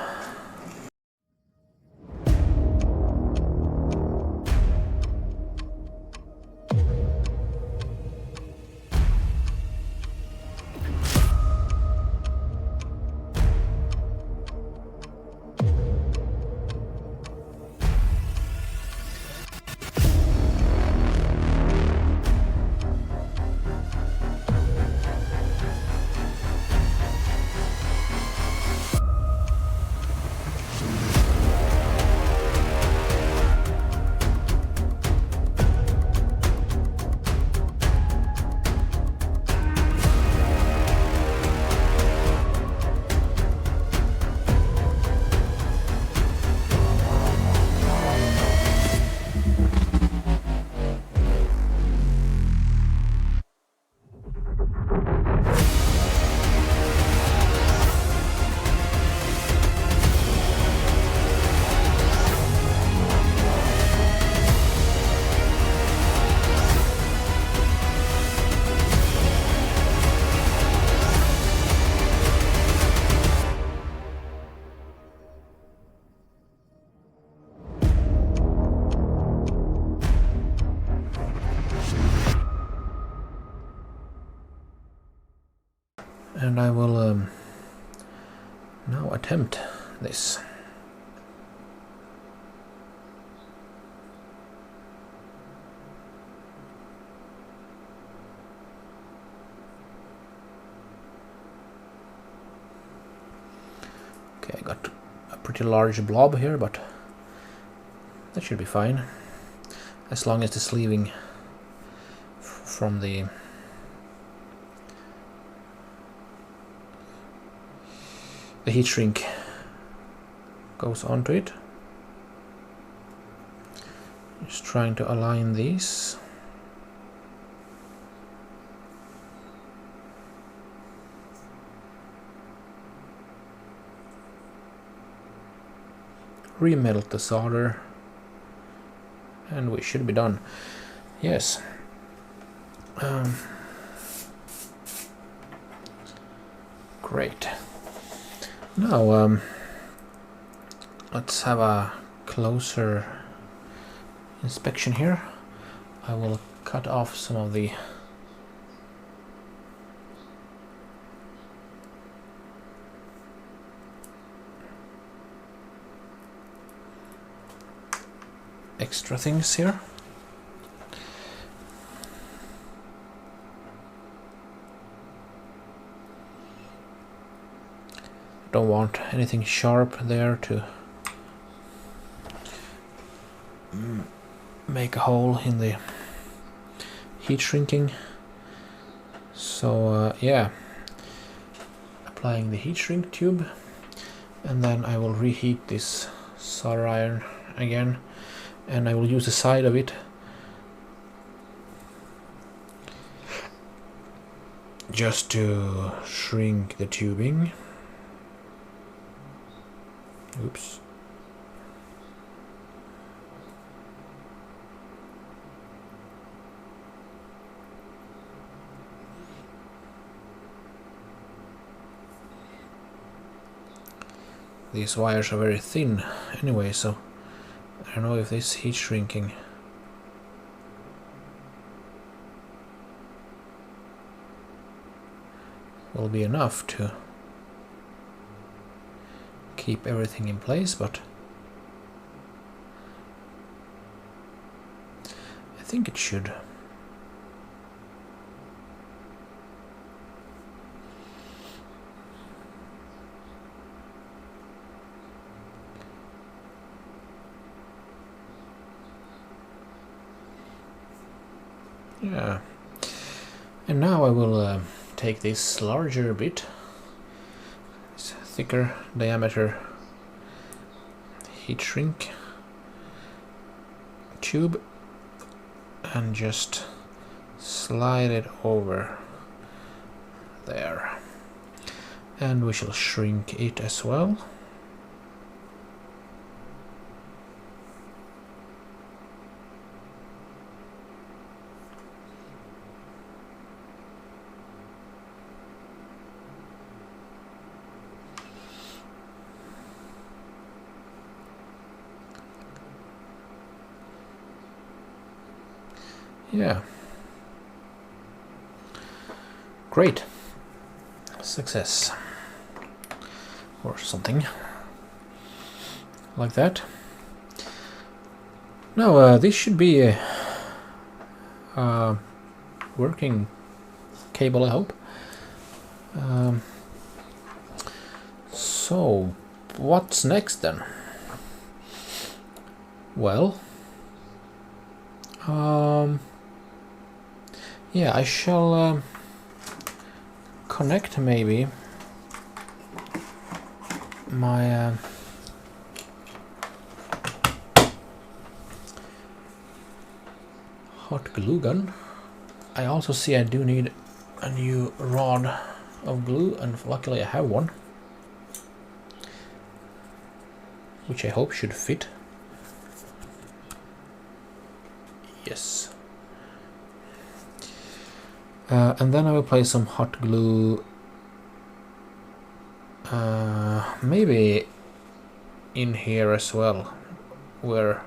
And I will now attempt this. Okay, I got a pretty large blob here, but that should be fine, as long as the sleeving from the heat shrink goes onto it. Just trying to align these. Remelt the solder, and we should be done. Yes. Great. Now let's have a closer inspection here. I will cut off some of the extra things here. Don't want anything sharp there to make a hole in the heat shrinking. So yeah, applying the heat shrink tube, and then I will reheat this solder iron again, and I will use the side of it just to shrink the tubing. Oops. These wires are very thin anyway, so I don't know if this heat shrinking will be enough to keep everything in place, but I think it should. Yeah. And now I will take this larger bit, this thicker diameter heat shrink tube, and just slide it over there. And we shall shrink it as well. Yeah. Great. Success. Or something like that. Now this should be a working cable, I hope. So what's next then? Well, yeah, I shall connect maybe my hot glue gun. I also see I do need a new rod of glue, and luckily I have one, which I hope should fit. Yes. And then I will place some hot glue, maybe in here as well, where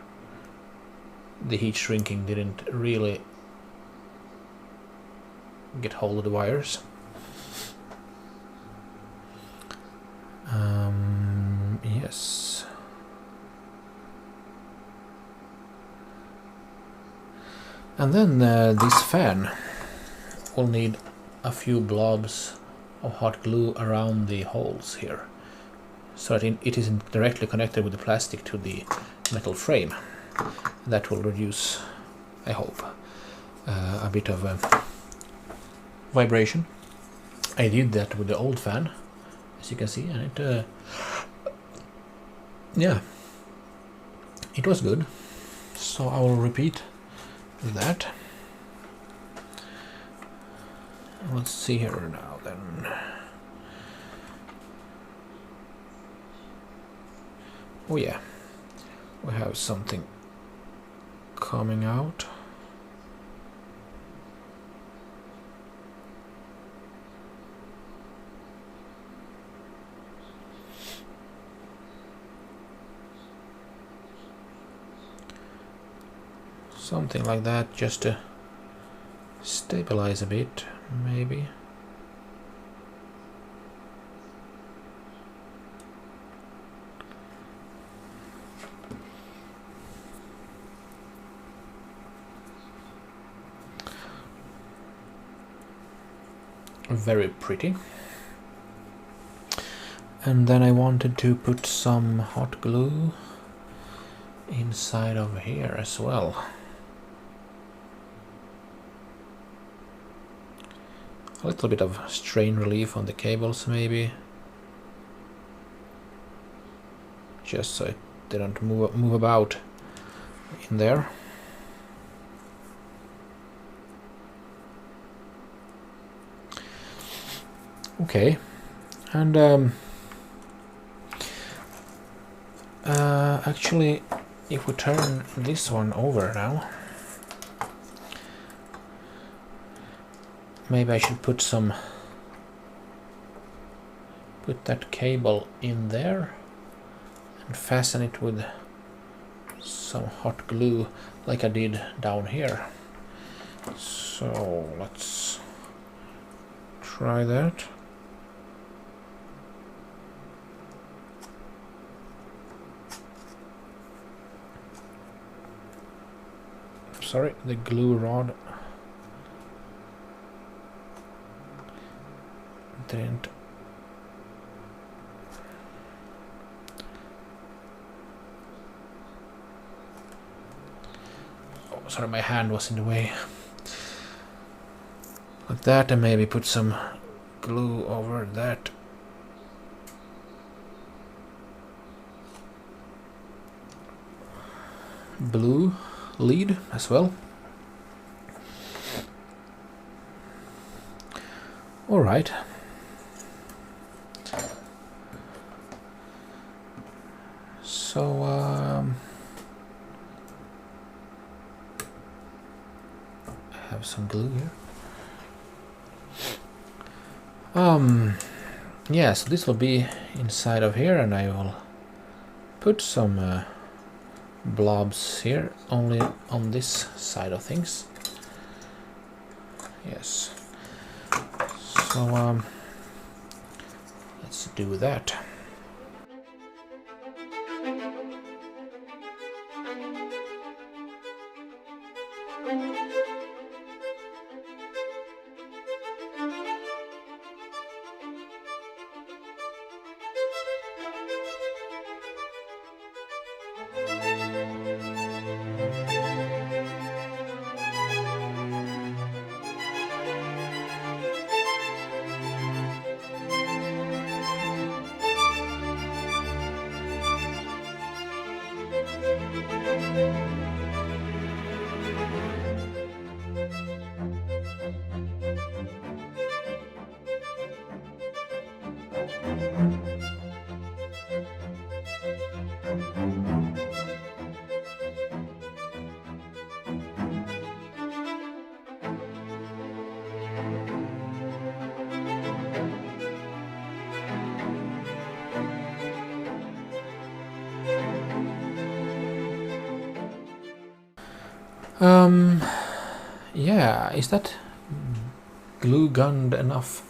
the heat shrinking didn't really get hold of the wires. Yes. And then this fan will need a few blobs of hot glue around the holes here, so that it isn't directly connected with the plastic to the metal frame. That will reduce, I hope, a bit of vibration. I did that with the old fan, as you can see, and it yeah, it was good. So I will repeat that. Let's see here now then. Oh yeah, we have something coming out. Something like that, just to stabilize a bit, maybe. Very pretty. And then I wanted to put some hot glue inside of here as well. A little bit of strain relief on the cables maybe, just so they don't move about in there. Okay, and actually, if we turn this one over now, maybe I should put that cable in there. and fasten it with some hot glue like I did down here. So let's try that. Sorry, the glue rod didn't. Oh, sorry, my hand was in the way. Like that, and maybe put some glue over that. Blue lead as well. All right. So I have some glue here. Yeah, so this will be inside of here, and I will put some blobs here, only on this side of things. Yes. So let's do that. Yeah, is that glue gunned enough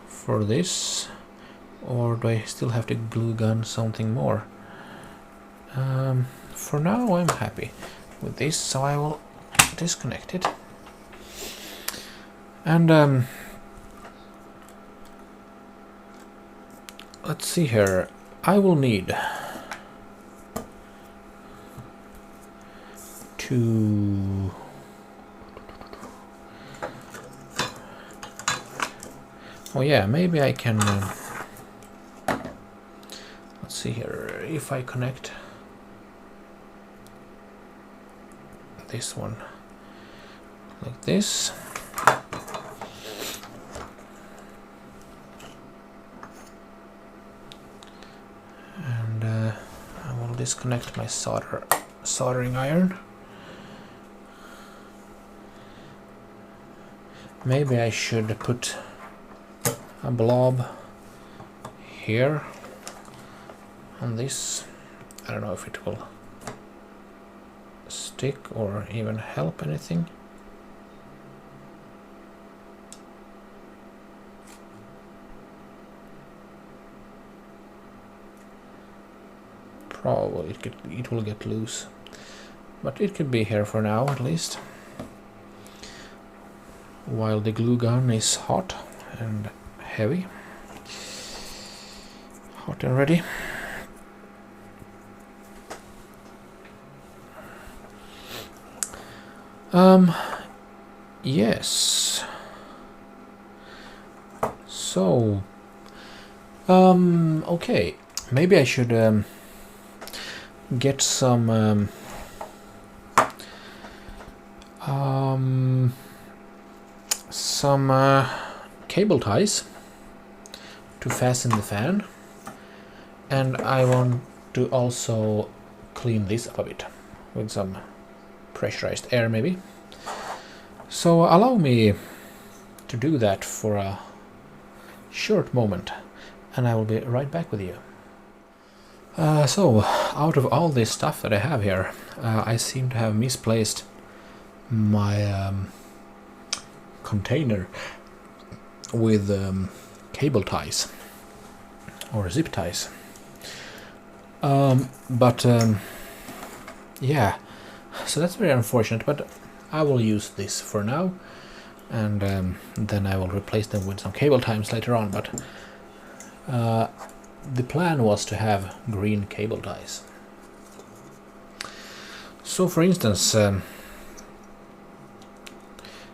for this? Or do I still have to glue gun something more? For now I'm happy with this, so I will disconnect it. And let's see here. I will need to oh yeah, maybe I can let's see here, if I connect this one like this, and I will disconnect my soldering iron. Maybe I should put a blob here on this. I don't know if it will stick or even help anything. Probably it will get loose, but it could be here for now at least, while the glue gun is hot and heavy, hot and ready. Yes. So, okay, maybe I should get some cable ties to fasten the fan, and I want to also clean this up a bit with some pressurized air maybe. So allow me to do that for a short moment, and I will be right back with you. So, out of all this stuff that I have here, I seem to have misplaced my container with cable ties or zip ties. Yeah, so that's very unfortunate, but I will use this for now, and then I will replace them with some cable ties later on, but the plan was to have green cable ties. So for instance,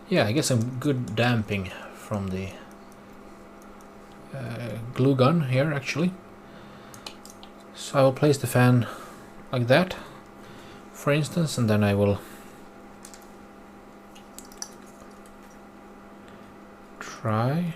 yeah, I get some good damping from the glue gun here actually. So I will place the fan like that, for instance, and then I will try.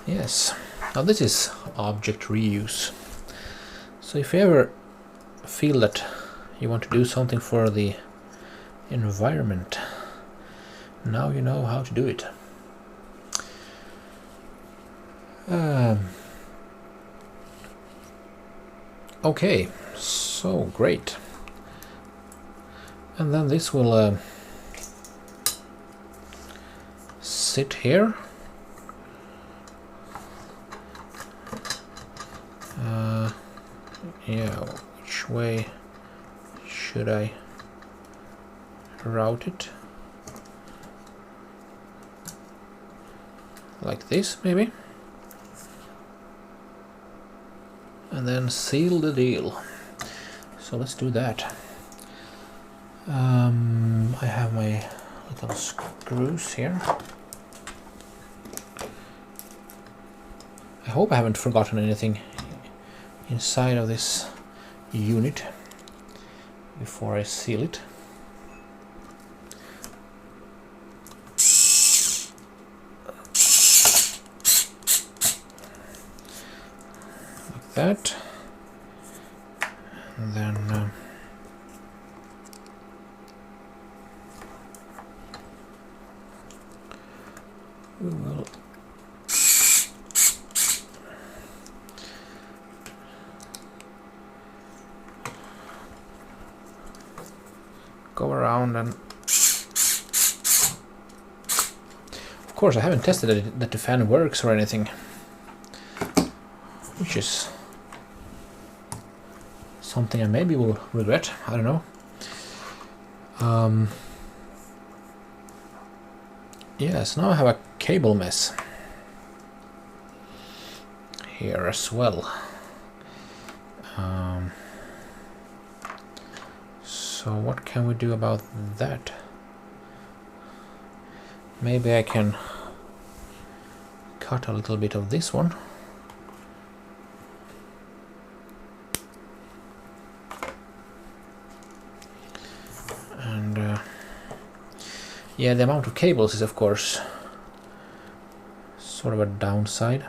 Yes, now this is object reuse. So if you ever feel that you want to do something for the environment, now you know how to do it. Okay, so great. And then this will sit here. Yeah, which way should I route it? Like this, maybe? And then seal the deal. So let's do that. I have my little screws here. I hope I haven't forgotten anything inside of this unit before I seal it. Like that. And then we will go around, and of course I haven't tested that the fan works or anything, which is something I maybe will regret. I don't know. Yes, now I have a cable mess here as well. So what can we do about that? Maybe I can cut a little bit of this one. And yeah, the amount of cables is of course sort of a downside.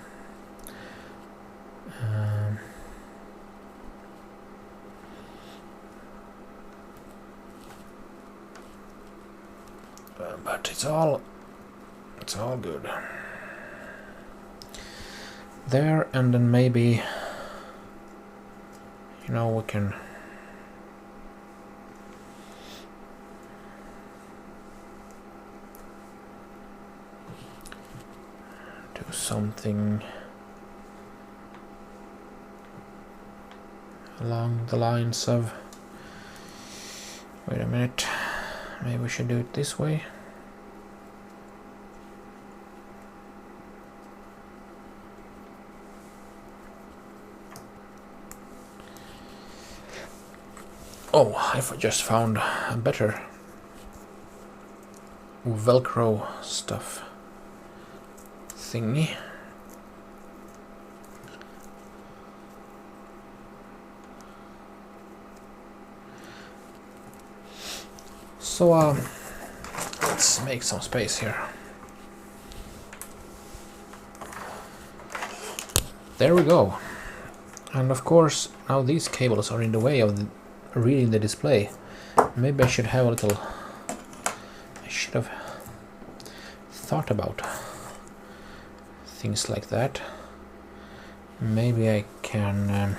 But it's all It's all good. There, and then maybe, you know, we can do something along the lines of, wait a minute, maybe we should do it this way. Oh, I just found a better Velcro stuff thingy. So let's make some space here. There we go. And of course now these cables are in the way of reading the display. Maybe I should have a little, I should have thought about things like that. Maybe I can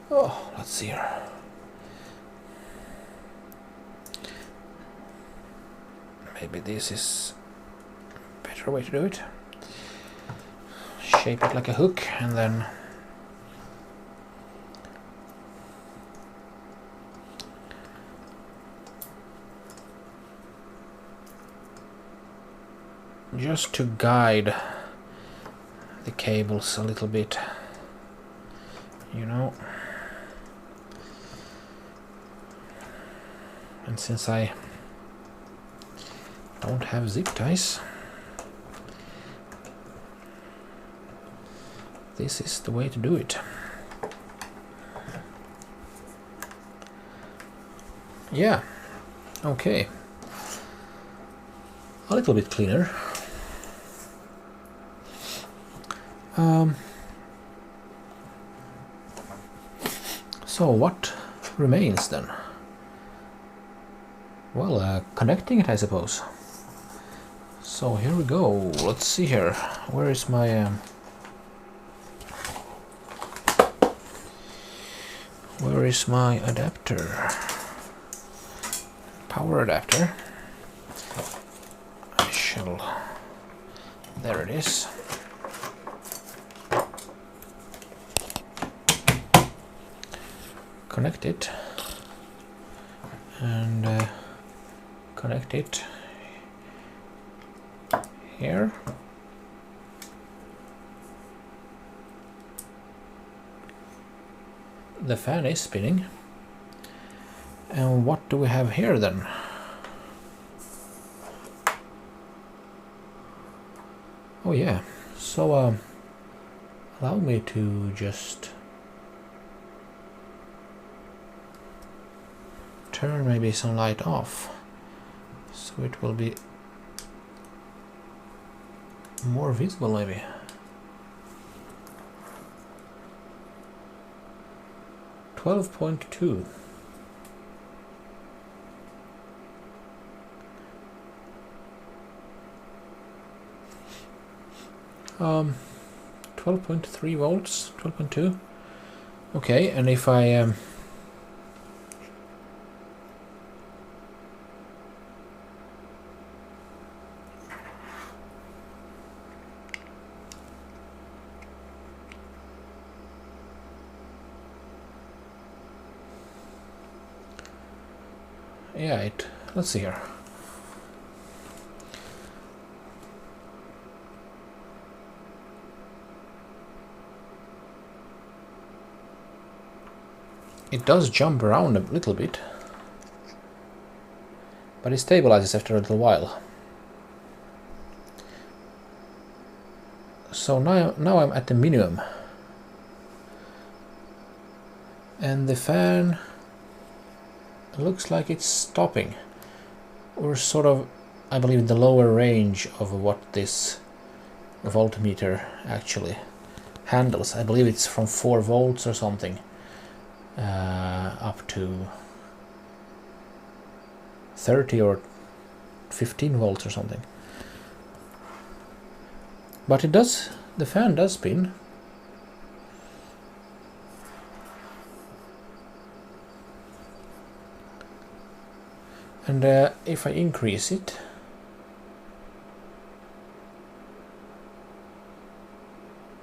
oh, let's see here. Maybe this is a better way to do it. Shape it like a hook and then just to guide the cables a little bit, you know. And since I don't have zip ties, this is the way to do it. Yeah, okay. A little bit cleaner. So what remains then? Well, connecting it, I suppose. So here we go. Let's see here. Where is my adapter? Power adapter. I shall. There it is. Connect it and connect it here. The fan is spinning. And what do we have here then? Oh yeah, so allow me to just turn maybe some light off so it will be more visible maybe. .2. 12.3 volts, 12.2. Okay, and if I yeah, let's see here. It does jump around a little bit, but it stabilizes after a little while. So now I'm at the minimum, and the fan looks like it's stopping, or sort of I believe, the lower range of what this voltmeter actually handles. I believe it's from 4 volts or something up to 30 or 15 volts or something. But it does, the fan does spin. And if I increase it,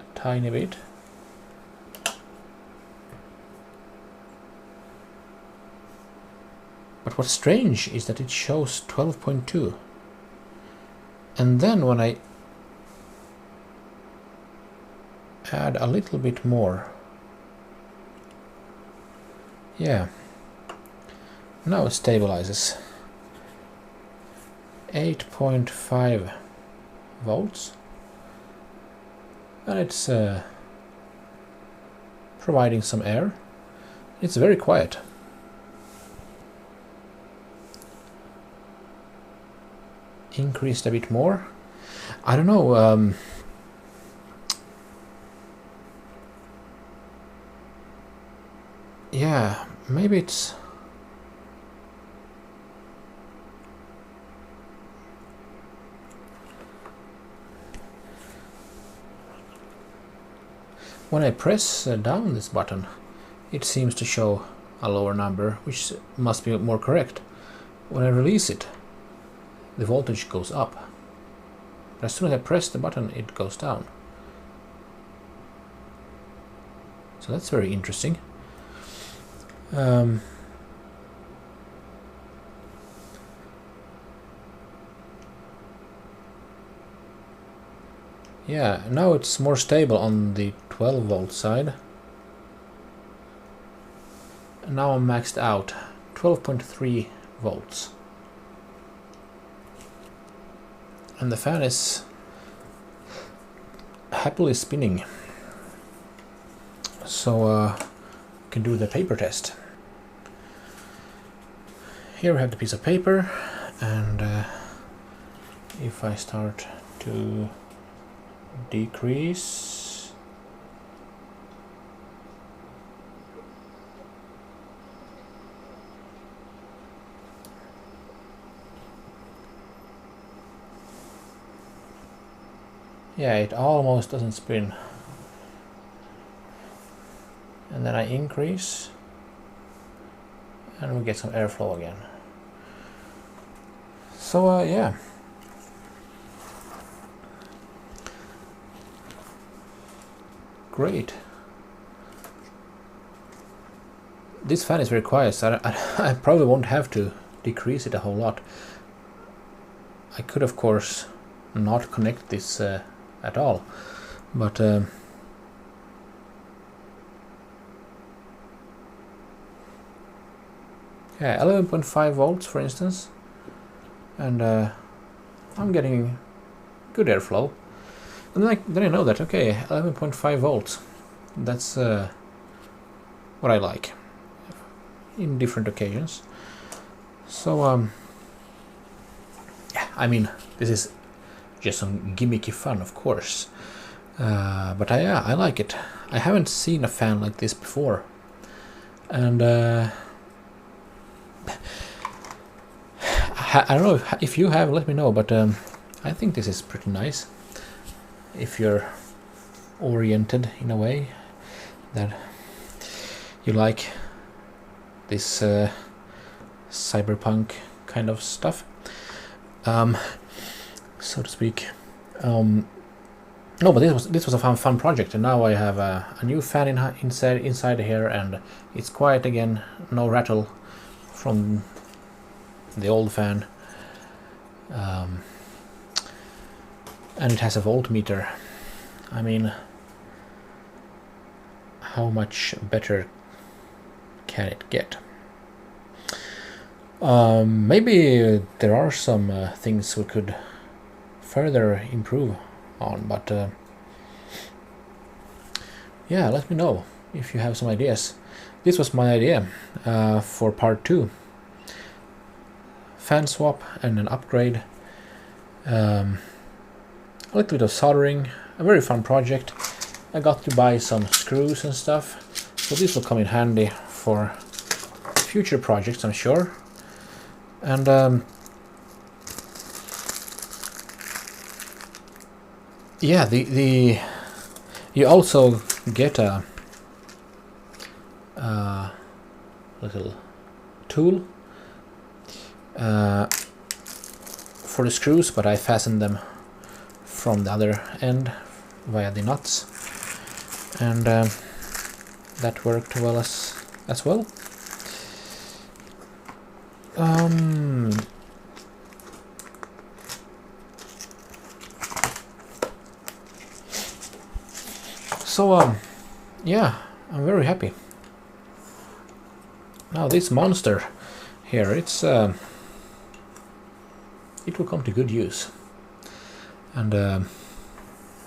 a tiny bit, but what's strange is that it shows 12.2, and then when I add a little bit more, yeah, now it stabilizes. 8.5 volts, and it's providing some air. It's very quiet. Increased a bit more. I don't know. Yeah, maybe it's. When I press down this button, it seems to show a lower number, which must be more correct. When I release it, the voltage goes up. But as soon as I press the button, it goes down. So that's very interesting. Yeah, now it's more stable on the 12 volt side. And now I'm maxed out, 12.3 volts. And the fan is happily spinning. So we can do the paper test. Here we have the piece of paper, and if I start to decrease, yeah, it almost doesn't spin, and then I increase and we get some airflow again. So yeah, great. This fan is very quiet, so I probably won't have to decrease it a whole lot. I could, of course, not connect this at all, but yeah, 11.5 volts, for instance, and I'm getting good airflow. And then I know that, okay, 11.5 volts, that's what I like in different occasions. So yeah, I mean, this is just some gimmicky fun, of course, but I like it. I haven't seen a fan like this before, and I don't know if you have, let me know, but I think this is pretty nice if you're oriented in a way that you like this cyberpunk kind of stuff, so to speak. No, but this was a fun project, and now I have a new fan inside here, and it's quiet again, no rattle from the old fan, and it has a voltmeter. I mean, how much better can it get? Maybe there are some things we could further improve on, but yeah, let me know if you have some ideas. This was my idea for part 2. Fan swap and an upgrade A little bit of soldering, a very fun project. I got to buy some screws and stuff, so this will come in handy for future projects, I'm sure. And yeah, the you also get a little tool for the screws, but I fastened them from the other end via the nuts, and that worked well as well. So yeah, I'm very happy. Now this monster here, it will come to good use, and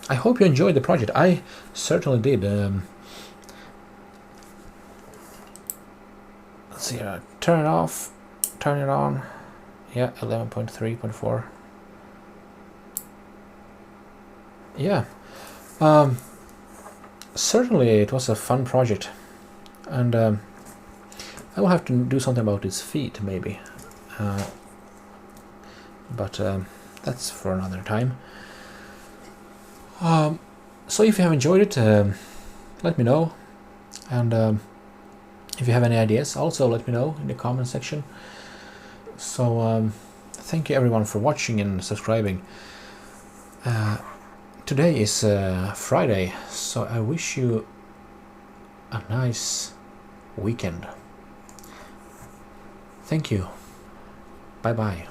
I hope you enjoyed the project. I certainly did. Let's see here. Turn it off, turn it on. Yeah, 11.3.4. Yeah. Certainly it was a fun project, and I will have to do something about its feet maybe, but that's for another time. So if you have enjoyed it, let me know, and if you have any ideas, also let me know in the comment section. So thank you everyone for watching and subscribing. Today is Friday, so I wish you a nice weekend. Thank you. Bye bye.